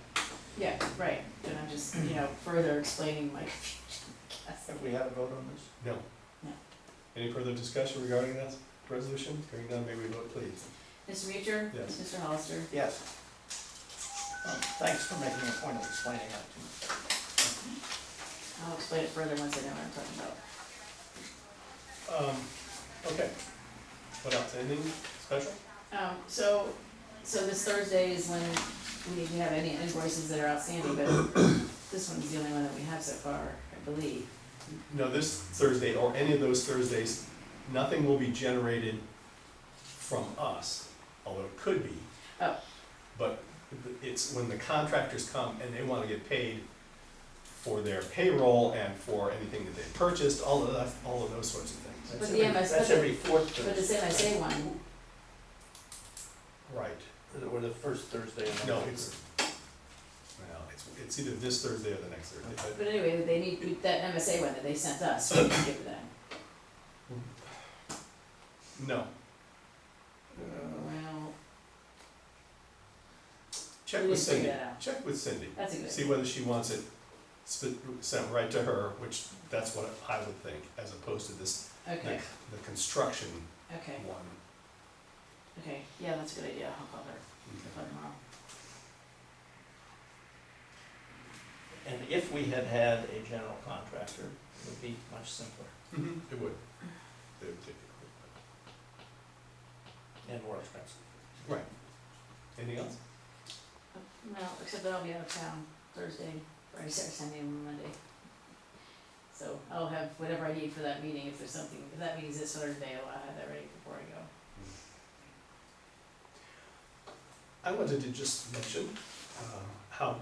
[SPEAKER 1] yeah, right, and I'm just, further explaining my confusion, I guess.
[SPEAKER 3] Have we had a vote on this?
[SPEAKER 2] No.
[SPEAKER 1] No.
[SPEAKER 2] Any further discussion regarding that resolution? Hearing none, may we vote please?
[SPEAKER 1] Mr. Reacher?
[SPEAKER 2] Yes.
[SPEAKER 1] Mr. Hollister?
[SPEAKER 3] Yes. Thanks for making a point of explaining that to me.
[SPEAKER 1] I'll explain it further once I know what I'm talking about.
[SPEAKER 2] Okay. What else? Anything special?
[SPEAKER 1] So this Thursday is when we have any invoices that are outstanding, but this one's the only one that we have so far, I believe.
[SPEAKER 2] No, this Thursday, or any of those Thursdays, nothing will be generated from us, although it could be.
[SPEAKER 1] Oh.
[SPEAKER 2] But it's when the contractors come and they wanna get paid for their payroll and for anything that they purchased, all of those sorts of things.
[SPEAKER 1] But the MS
[SPEAKER 3] That's every fourth
[SPEAKER 1] But this
[SPEAKER 3] Thursday.
[SPEAKER 1] MSA one,
[SPEAKER 2] Right.
[SPEAKER 3] Or the first Thursday in the
[SPEAKER 2] No,
[SPEAKER 3] month.
[SPEAKER 2] it's either this Thursday or the next Thursday, but
[SPEAKER 1] but anyway, they need that MSA one that they sent us, so we can give it them.
[SPEAKER 2] no.
[SPEAKER 1] Well,
[SPEAKER 2] Check
[SPEAKER 1] we
[SPEAKER 2] with
[SPEAKER 1] didn't figure
[SPEAKER 2] Cindy.
[SPEAKER 1] that out.
[SPEAKER 2] Check with Cindy.
[SPEAKER 1] That's a good
[SPEAKER 2] See
[SPEAKER 1] idea.
[SPEAKER 2] whether she wants it sent right to her, which that's what I would think, as opposed to this,
[SPEAKER 1] Okay,
[SPEAKER 2] the construction
[SPEAKER 1] okay,
[SPEAKER 2] one.
[SPEAKER 1] okay, yeah, that's a good idea, I'll call her, I'll call her tomorrow.
[SPEAKER 3] And if we had had a general contractor, it would be much simpler
[SPEAKER 2] It would. They would take it.
[SPEAKER 3] and more expensive.
[SPEAKER 2] Right. Anything else?
[SPEAKER 1] No, except that I'll be out of town Thursday, Friday, Saturday, Sunday, and Monday. So I'll have whatever I need for that meeting, if that meeting's this Thursday, I'll have that ready before I go.
[SPEAKER 2] I wanted to just mention how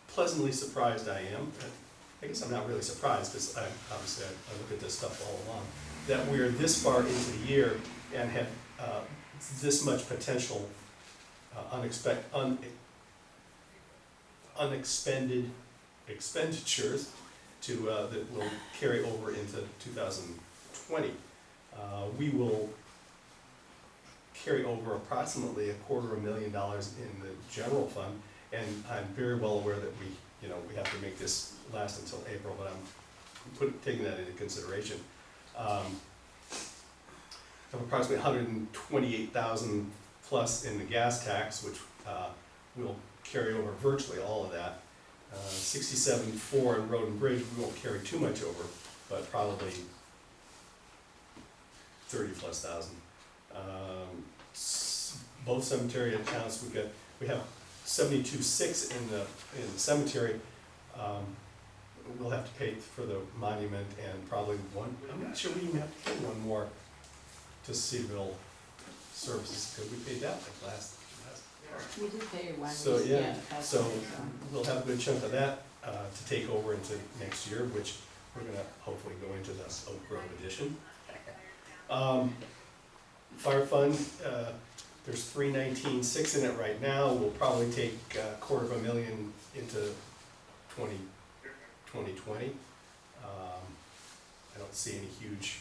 [SPEAKER 2] pleasantly surprised I am. I guess I'm not really surprised, because obviously I look at this stuff all along, that we're this far into the year and have this much potential unexpended expenditures that will carry over into 2020. We will carry over approximately $250,000 in the general fund, and I'm very well aware that we have to make this last until April, but I'm taking that into consideration. Of approximately 128,000 plus in the gas tax, which will carry over virtually all of that. 67.4 in road and bridge, we won't carry too much over, but probably 30 plus thousand. Both cemetery accounts, we have 72.6 in the cemetery. We'll have to pay for the monument and probably one, I'm not sure we even have to pay one more to Cedarville Services, because we paid that like last.
[SPEAKER 1] We did pay one,
[SPEAKER 2] So, yeah,
[SPEAKER 1] past
[SPEAKER 2] so
[SPEAKER 1] year,
[SPEAKER 2] we'll have a good chunk of that, to take over into next year, which we're gonna hopefully go into the Oak Grove edition. Fire fund, there's 319,600 in it right now, we'll probably take $250,000 into 2020. I don't see any huge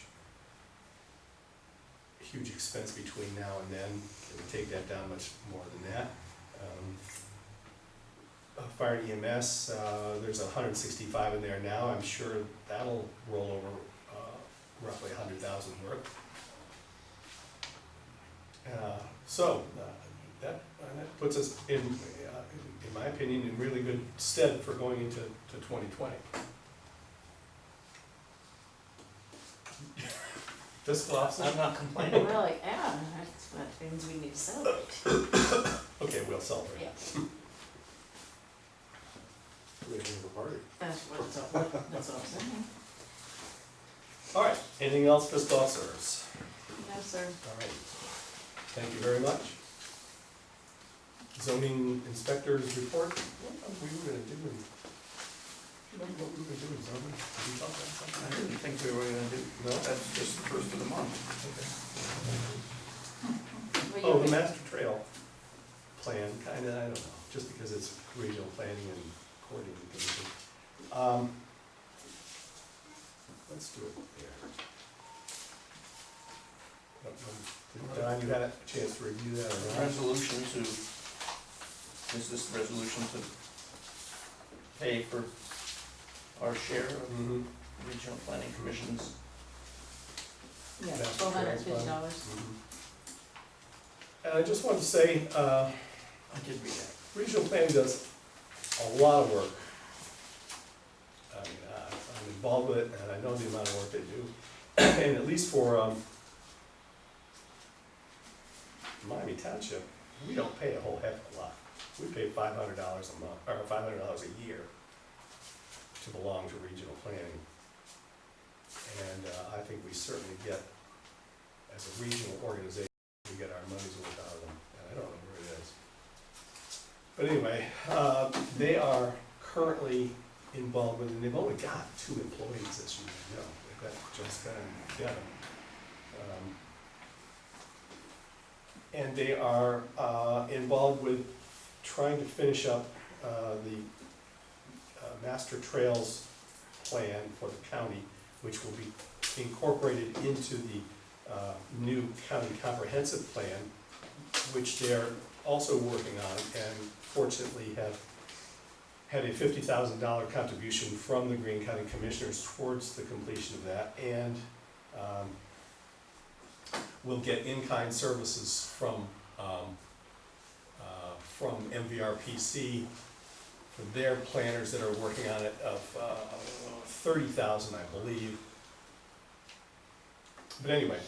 [SPEAKER 2] expense between now and then, it would take that down much more than that. Fire and EMS, there's 165 in there now, I'm sure that'll roll over roughly 100,000 worth. So that puts us in my opinion, in really good stead for going into 2020. Fiscal officer?
[SPEAKER 3] I'm not
[SPEAKER 1] And
[SPEAKER 3] complaining.
[SPEAKER 1] we're like, yeah, that's what things we need to celebrate.
[SPEAKER 2] Okay, we'll celebrate.
[SPEAKER 1] Yeah,
[SPEAKER 4] We have a party.
[SPEAKER 1] that's what I'm saying.
[SPEAKER 2] All right, anything else, fiscal officers?
[SPEAKER 1] No, sir.
[SPEAKER 2] All right, thank you very much. Zoning inspectors report, what were we gonna do in, what were we gonna do in zoning? Did we talk about
[SPEAKER 3] I
[SPEAKER 2] something?
[SPEAKER 3] didn't think we were gonna do,
[SPEAKER 2] No?
[SPEAKER 3] that's just the first of the month.
[SPEAKER 1] Well,
[SPEAKER 2] Oh,
[SPEAKER 1] you-
[SPEAKER 2] the master trail plan, kinda, I don't know, just because it's regional planning and coordinating commission. Let's do it there. Don, you had a chance to review that or not?
[SPEAKER 3] Resolution to, is this the resolution to pay for our share of
[SPEAKER 2] Mhm.
[SPEAKER 3] regional planning commission's?
[SPEAKER 1] Yeah,
[SPEAKER 2] Master
[SPEAKER 1] $1,250.
[SPEAKER 2] Mhm. And I just wanted to say,
[SPEAKER 3] I did read that.
[SPEAKER 2] regional planning does a lot of work. I mean, I'm involved with it, and I know the amount of work they do. And at least for Miami Township, we don't pay a whole heck of a lot. We pay $500 a month, or $500 a year to belong to regional planning. And I think we certainly get, as a regional organization, we get our money's worth out of them, and I don't know where it is. But anyway, they are currently involved with, and they've only got 2 employees, as you know. They've got Jessica and Devin. And they are involved with trying to finish up the master trails plan for the county, which will be incorporated into the new county comprehensive plan, which they're also working on, and fortunately have had a $50,000 contribution from the Greene County Commissioners towards the completion of that, and we'll get in-kind services from MVRPC for their planners that are working on it of 30,000, I believe. But anyway,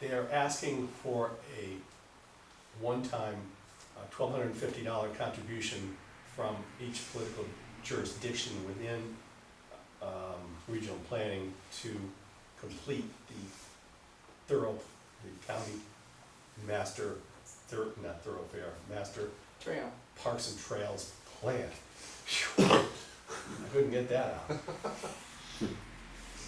[SPEAKER 2] they are asking for a one-time $1,250 contribution from each political jurisdiction within regional planning to complete the county master, master
[SPEAKER 1] Trail.
[SPEAKER 2] parks and trails plan. Phew, I couldn't get that out.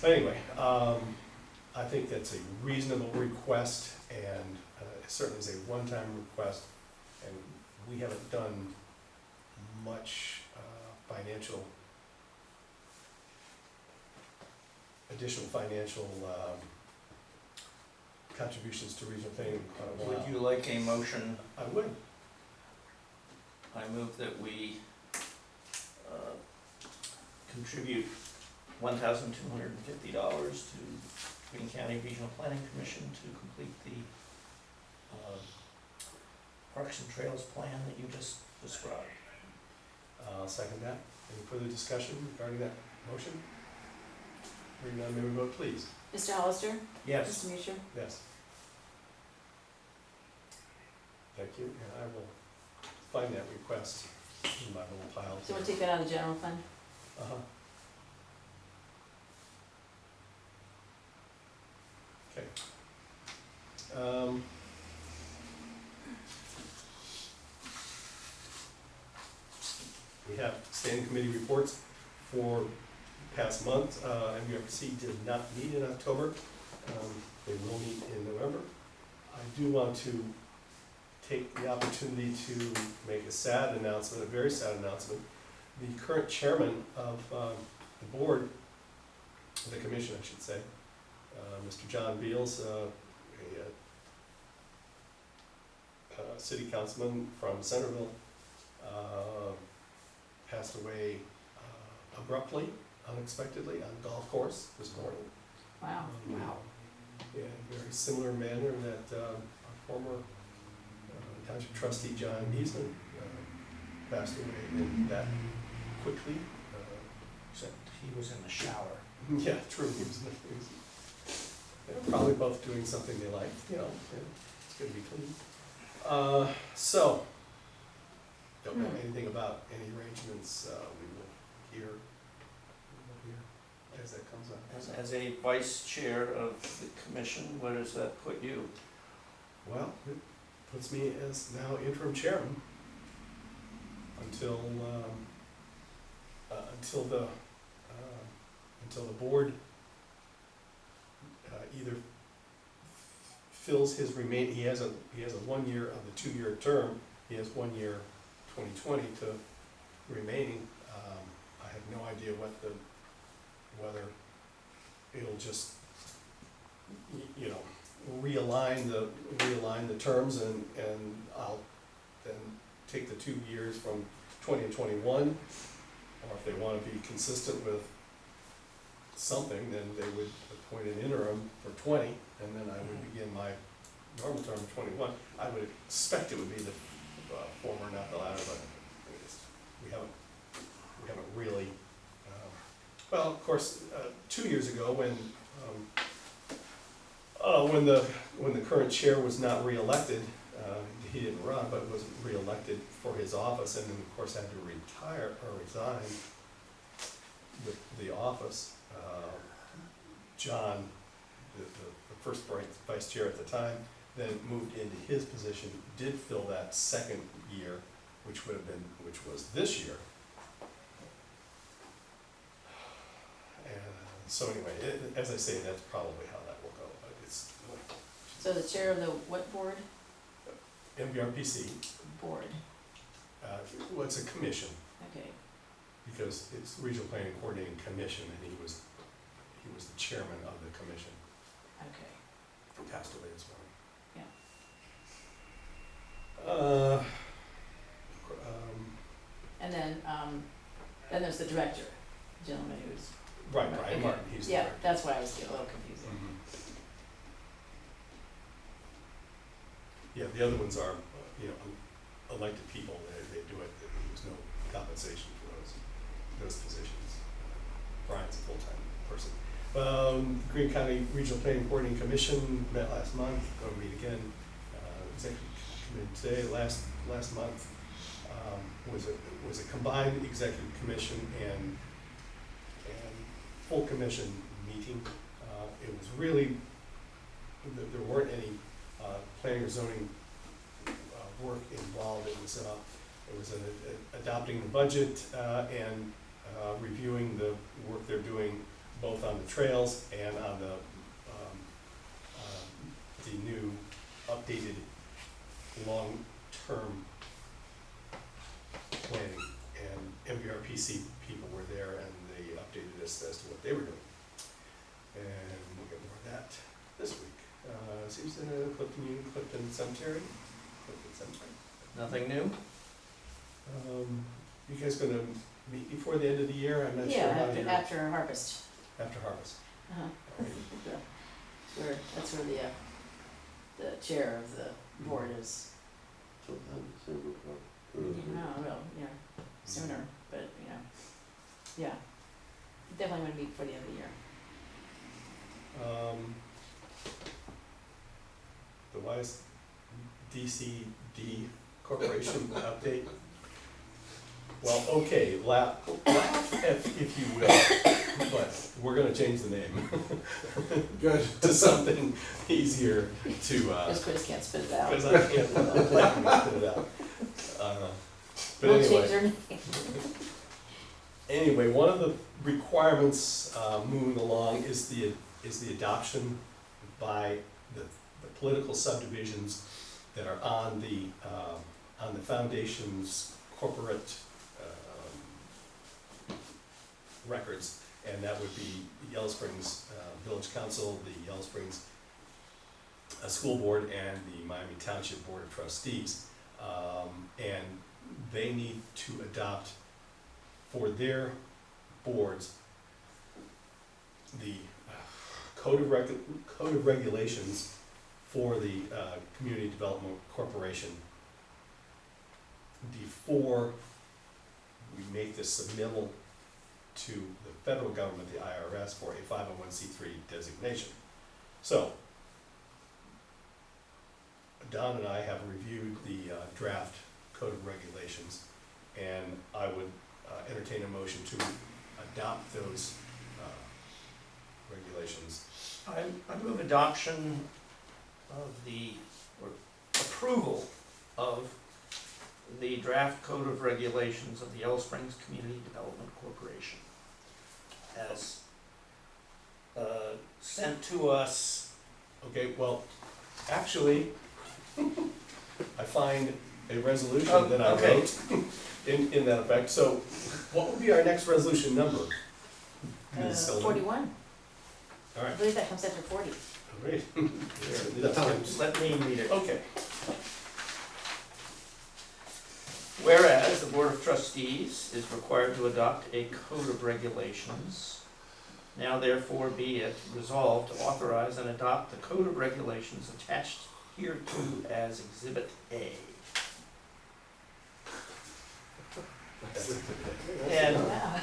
[SPEAKER 2] But anyway, I think that's a reasonable request, and it certainly is a one-time request, and we haven't done much additional financial contributions to regional planning in quite a while.
[SPEAKER 3] Would you like a motion?
[SPEAKER 2] I would.
[SPEAKER 3] I move that we contribute $1,250 to Greene County Regional Planning Commission to complete the Parks and Trails plan that you just described.
[SPEAKER 2] I'll second that. Any further discussion regarding that motion? Hearing none, may we vote please?
[SPEAKER 1] Mr. Hollister?
[SPEAKER 3] Yes.
[SPEAKER 1] Mr. Musher?
[SPEAKER 2] Yes. Thank you, and I will find that request in my little pile.
[SPEAKER 1] So we'll take that out of the general fund?
[SPEAKER 2] Uh-huh. Okay. We have standing committee reports for past month. MVRPC did not meet in October. They will meet in November. I do want to take the opportunity to make a sad announcement, a very sad announcement. The current chairman of the board, the commission, I should say, Mr. John Beals, a city councilman from Centerville, passed away abruptly, unexpectedly, on a golf course this morning.
[SPEAKER 1] Wow.
[SPEAKER 3] Wow.
[SPEAKER 2] In a very similar manner that our former Township trustee, John Eastman, passed away in that quickly.
[SPEAKER 3] Except he was in the shower.
[SPEAKER 2] Yeah, true. They're probably both doing something they like, you know, and it's gonna be clean. So, don't know anything about any arrangements, we will hear as that comes up.
[SPEAKER 3] As a vice chair of the commission, where does that put you?
[SPEAKER 2] Well, it puts me as now interim chairman until the board either fills his he has a 1 year of the 2-year term, he has 1 year 2020 to remaining. I have no idea whether it'll just, you know, realign the terms and I'll then take the 2 years from 20 and 21, or if they want to be consistent with something, then they would appoint an interim for 20, and then I would begin my normal term of 21. I would expect it would be the former, not the latter, but we haven't really. Well, of course, 2 years ago when the current chair was not reelected, he didn't run, but was reelected for his office, and then of course had to retire or resign the office. John, the first vice chair at the time, then moved into his position, did fill that second year, which was this year. And so anyway, as I say, that's probably how that will go, but it's.
[SPEAKER 1] So the chair of the what board?
[SPEAKER 2] MVRPC,
[SPEAKER 1] Board,
[SPEAKER 2] well, it's a commission,
[SPEAKER 1] okay.
[SPEAKER 2] because it's Regional Planning and Coordinating Commission, and he was the chairman of the commission,
[SPEAKER 1] Okay.
[SPEAKER 2] who passed away this morning.
[SPEAKER 1] Yeah. And then there's the director, the gentleman who's.
[SPEAKER 2] Right, Brian
[SPEAKER 1] Okay.
[SPEAKER 2] Martin, he's the
[SPEAKER 1] Yeah,
[SPEAKER 2] director.
[SPEAKER 1] that's why I was getting a little confused.
[SPEAKER 2] Yeah, the other ones are, you know, elected people, they do it, there's no compensation for those positions. Brian's a full-time person. Green County Regional Planning and Coordinating Commission met last month, going to meet again, executive committee today, last month, was a combined executive commission and full commission meeting. It was really, there weren't any planning or zoning work involved. It was adopting the budget and reviewing the work they're doing both on the trails and on the new updated long-term planning. And MVRPC people were there and they updated us as to what they were doing. And we'll get more of that this week. Seems Clifton Cemetery.
[SPEAKER 3] Nothing new?
[SPEAKER 2] You guys gonna meet before the end of the year? I'm not sure
[SPEAKER 1] Yeah,
[SPEAKER 2] how
[SPEAKER 1] after,
[SPEAKER 2] you're.
[SPEAKER 1] after harvest.
[SPEAKER 2] After harvest.
[SPEAKER 1] Uh-huh.
[SPEAKER 2] All right.
[SPEAKER 1] That's where the chair of the board is.
[SPEAKER 5] Sometime in December,
[SPEAKER 1] No, well, yeah, sooner, but, you know, yeah. Definitely want to meet before the end of the year.
[SPEAKER 2] The DCD Corporation update. Well, okay, laugh if you will, but we're gonna change the name
[SPEAKER 4] Good.
[SPEAKER 2] to something easier to,
[SPEAKER 1] Because Chris can't spit it out.
[SPEAKER 2] because I can't, put it out. But
[SPEAKER 1] We'll change
[SPEAKER 2] anyway,
[SPEAKER 1] their name.
[SPEAKER 2] anyway, one of the requirements, moving along is the adoption by the political subdivisions that are on the foundation's corporate, records, and that would be the Yellow Springs, Village Council, the Yellow Springs, School Board, and the Miami Township Board of Trustees. And they need to adopt for their boards the code of regulations for the Community Development Corporation before we make this submittal to the federal government, the IRS, for a 501c3 designation. So, Don and I have reviewed the draft code of regulations, and I would entertain a motion to adopt those regulations.
[SPEAKER 3] I move adoption of or approval of the draft code of regulations of the Yellow Springs Community Development Corporation as sent to us.
[SPEAKER 2] Okay, well, actually, I find a resolution
[SPEAKER 3] Oh,
[SPEAKER 2] that I
[SPEAKER 3] okay.
[SPEAKER 2] wrote in that effect. So what would be our next resolution number? Ms. Sullivan?
[SPEAKER 1] 41.
[SPEAKER 2] All
[SPEAKER 1] I
[SPEAKER 2] right,
[SPEAKER 1] believe that comes after 40.
[SPEAKER 2] great.
[SPEAKER 4] The times.
[SPEAKER 3] Let me read it.
[SPEAKER 2] Okay,
[SPEAKER 3] Whereas the Board of Trustees is required to adopt a code of regulations, now therefore be it resolved to authorize and adopt the code of regulations attached hereto as Exhibit A. And
[SPEAKER 1] Wow.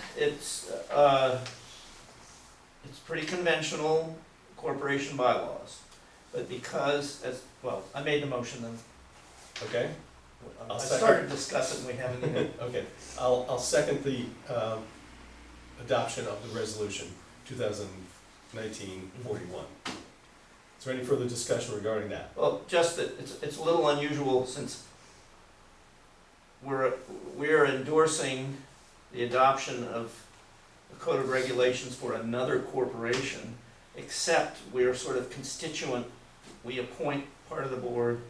[SPEAKER 3] it's pretty conventional corporation bylaws, but because, I made the motion then.
[SPEAKER 2] okay,
[SPEAKER 3] I
[SPEAKER 2] I'll second.
[SPEAKER 3] started discussing, we haven't even,
[SPEAKER 2] okay. I'll second the adoption of the resolution 2019-41. Is there any further discussion regarding that?
[SPEAKER 3] well, just that it's a little unusual since we're endorsing the adoption of a code of regulations for another corporation, except we're sort of constituent, we appoint part of the board,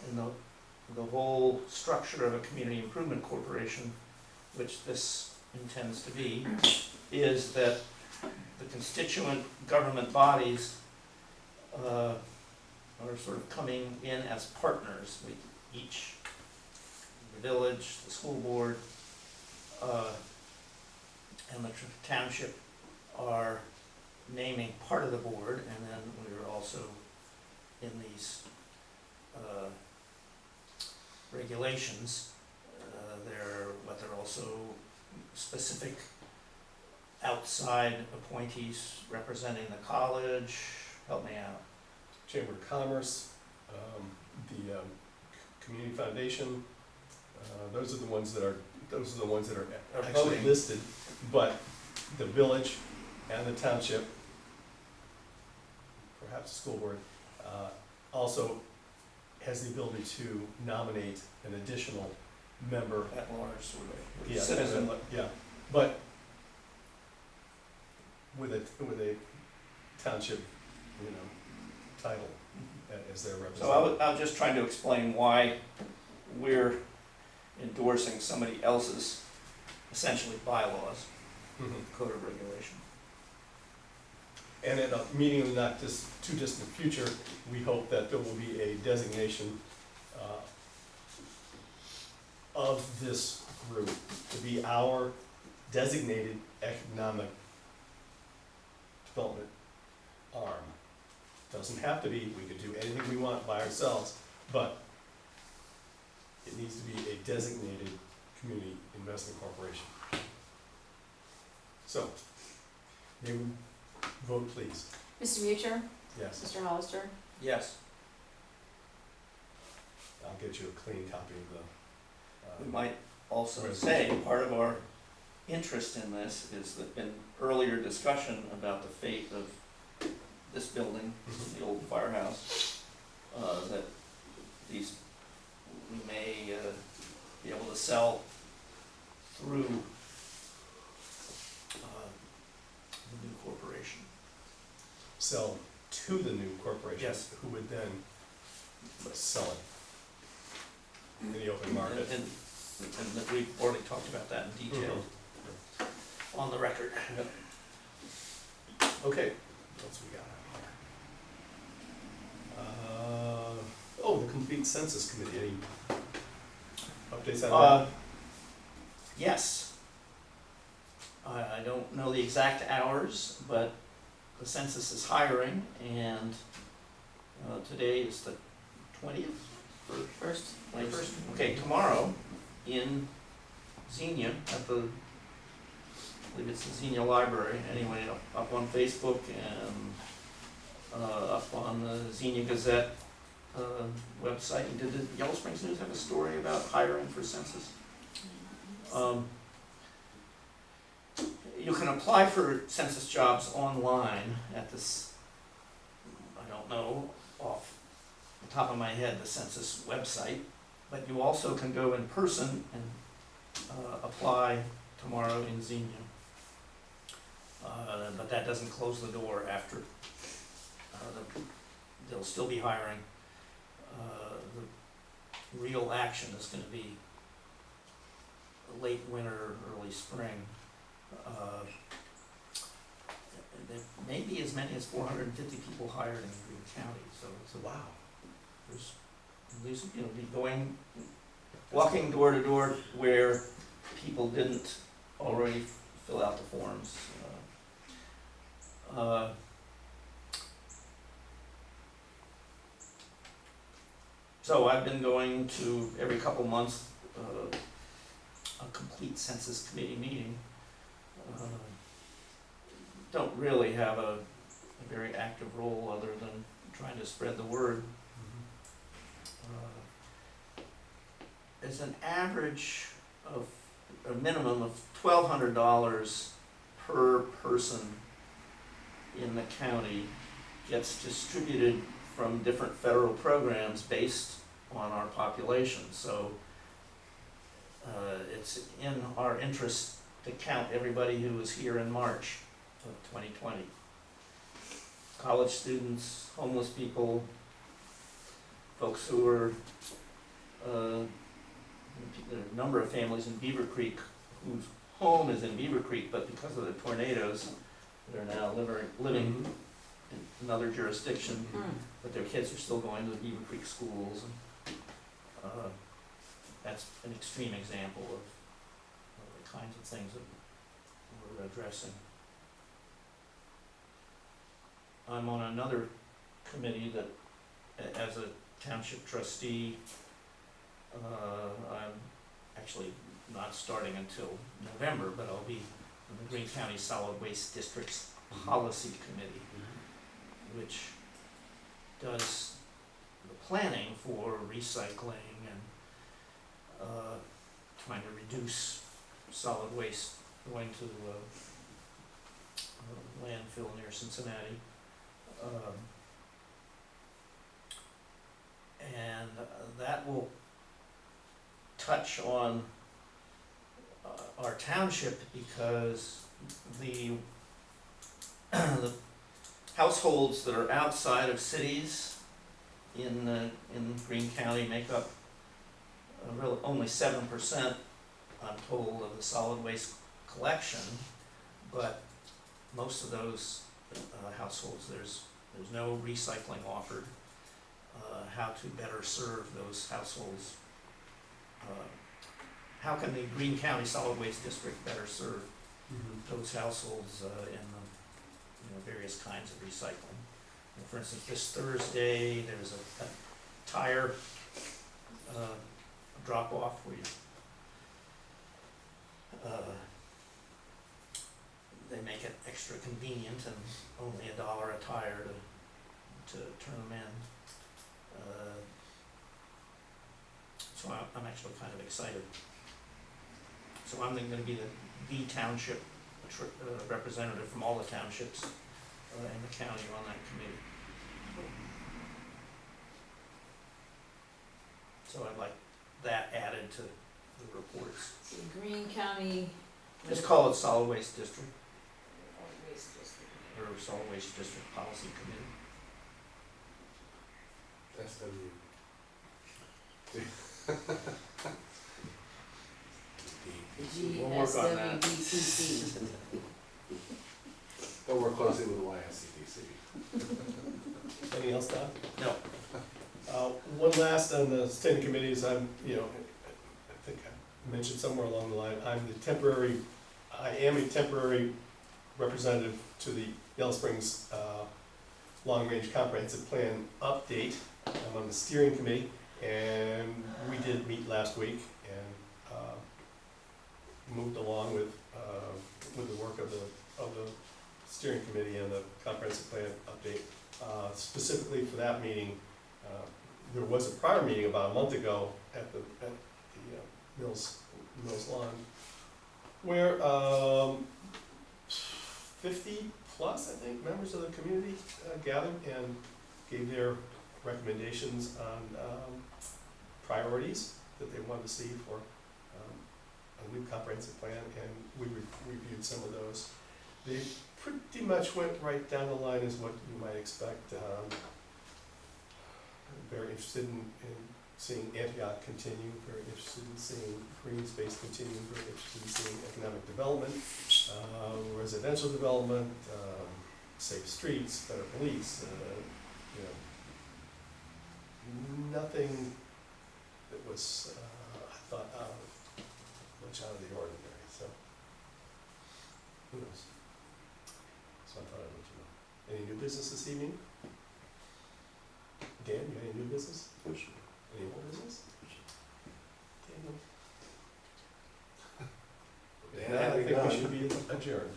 [SPEAKER 3] and the whole structure of a community improvement corporation, which this intends to be, is that the constituent government bodies are sort of coming in as partners with each, the village, the school board, and the township are naming part of the board, and then we're also in these regulations, they're also specific outside appointees representing the college. Help me out.
[SPEAKER 2] Chamber of Commerce, the Community Foundation, those are the ones that are
[SPEAKER 3] Are
[SPEAKER 2] actually
[SPEAKER 3] voting.
[SPEAKER 2] listed, but the village and the township, perhaps the school board, also has the ability to nominate an additional member.
[SPEAKER 3] At large, sort of.
[SPEAKER 2] Yeah,
[SPEAKER 3] Citizen.
[SPEAKER 2] Yeah, but with a township, title as their
[SPEAKER 3] So
[SPEAKER 2] representative.
[SPEAKER 3] I was just trying to explain why we're endorsing somebody else's essentially bylaws,
[SPEAKER 2] Mhm.
[SPEAKER 3] code of regulation.
[SPEAKER 2] And in a meeting in the not too distant future, we hope that there will be a designation of this group to be our designated economic development arm. Doesn't have to be, we could do anything we want by ourselves, but it needs to be a designated community investment corporation. So, may we vote please?
[SPEAKER 1] Mr. Mucher,
[SPEAKER 2] Yes,
[SPEAKER 1] Mr. Hollister,
[SPEAKER 3] Yes,
[SPEAKER 2] I'll get you a clean copy of
[SPEAKER 3] we
[SPEAKER 2] the,
[SPEAKER 3] might also
[SPEAKER 2] Right.
[SPEAKER 3] say, part of our interest in this is that in earlier discussion about the fate of this building, the old firehouse, that these, we may be able to sell through the new corporation.
[SPEAKER 2] Sell to the new corporation.
[SPEAKER 3] Yes.
[SPEAKER 2] Who would then sell it in the open market.
[SPEAKER 3] And that we've already talked about that in detail on the record.
[SPEAKER 2] Okay, what else we got out here? Oh, the complete census committee, any updates on that?
[SPEAKER 3] Yes. I don't know the exact hours, but the census is hiring, and today is the 20th?
[SPEAKER 1] First,
[SPEAKER 3] 21st? Okay, tomorrow in Xenia at the, I believe it's the Xenia Library, anyway, up on Facebook and up on the Xenia Gazette website. Did the Yellow Springs News have a story about hiring for census? You can apply for census jobs online at this, I don't know off the top of my head, the census website, but you also can go in person and apply tomorrow in Xenia. But that doesn't close the door after, they'll still be hiring. The real action is gonna be late winter, early spring. There may be as many as 450 people hired in Green County, so it's a
[SPEAKER 2] Wow.
[SPEAKER 3] there's at least, you know, be going, walking door to door where people didn't already fill out the forms. So I've been going to every couple months, a complete census committee meeting. Don't really have a very active role other than trying to spread the word. There's an average of, a minimum of $1,200 per person in the county gets distributed from different federal programs based on our population. So it's in our interest to count everybody who was here in March of 2020. College students, homeless people, folks who are, there are a number of families in Beaver Creek whose home is in Beaver Creek, but because of the tornadoes, they're now living in another jurisdiction, but their kids are still going to the Beaver Creek schools. And, that's an extreme example of the kinds of things that we're addressing. I'm on another committee that, as a township trustee, I'm actually not starting until November, but I'll be on the Greene County Solid Waste District's Policy Committee, which does the planning for recycling and trying to reduce solid waste going to a landfill near Cincinnati. And that will touch on our township because the households that are outside of cities in Greene County make up only 7%, I'm told, of the solid waste collection, but most of those households, there's no recycling offered. How to better serve those households? How can the Greene County Solid Waste District better serve those households in the various kinds of recycling? For instance, this Thursday there's a tire drop-off where you they make it extra convenient and only $1 a tire to turn them in. So I'm actually kind of excited So I'm gonna be the township representative from all the townships in the county on that committee. So I'd like that added to the reports.
[SPEAKER 1] So Green County.
[SPEAKER 3] Just call it solid waste district,
[SPEAKER 1] Waste District.
[SPEAKER 3] or solid waste district policy committee.
[SPEAKER 4] SW.
[SPEAKER 3] We'll work on that.
[SPEAKER 1] GSWDTC.
[SPEAKER 4] They'll work closely with YSCDC.
[SPEAKER 2] Anything else, Don?
[SPEAKER 3] No,
[SPEAKER 2] One last on the standing committees, I think I mentioned somewhere along the line, I am a temporary representative to the Yellow Springs, Long Range Comprehensive Plan update. I'm on the steering committee, and we did meet last week, and, moved along with the work of the steering committee and the comprehensive plan update. Specifically for that meeting, there was a prior meeting about a month ago at the Mills Lawn, where 50 plus, I think, members of the community gathered and gave their recommendations on priorities that they wanted to see for a new comprehensive plan, and we reviewed some of those. They pretty much went right down the line as what you might expect. Very interested in seeing Antioch continue, very interested in seeing green space continue, very interested in seeing economic development, residential development, safe streets, better police, nothing that was, I thought, much out of the ordinary, so who knows? So I thought I'd let you know. Any new business this evening? Dan, you got any new business?
[SPEAKER 5] Which,
[SPEAKER 2] Any more business? Daniel?
[SPEAKER 4] Dan,
[SPEAKER 2] I
[SPEAKER 4] have we
[SPEAKER 2] think we
[SPEAKER 4] done?
[SPEAKER 2] should be adjourned.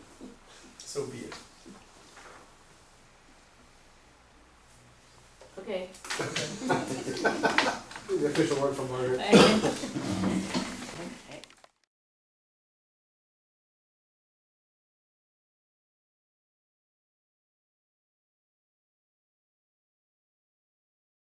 [SPEAKER 2] So be it.
[SPEAKER 1] Okay.
[SPEAKER 4] The official word from Margaret.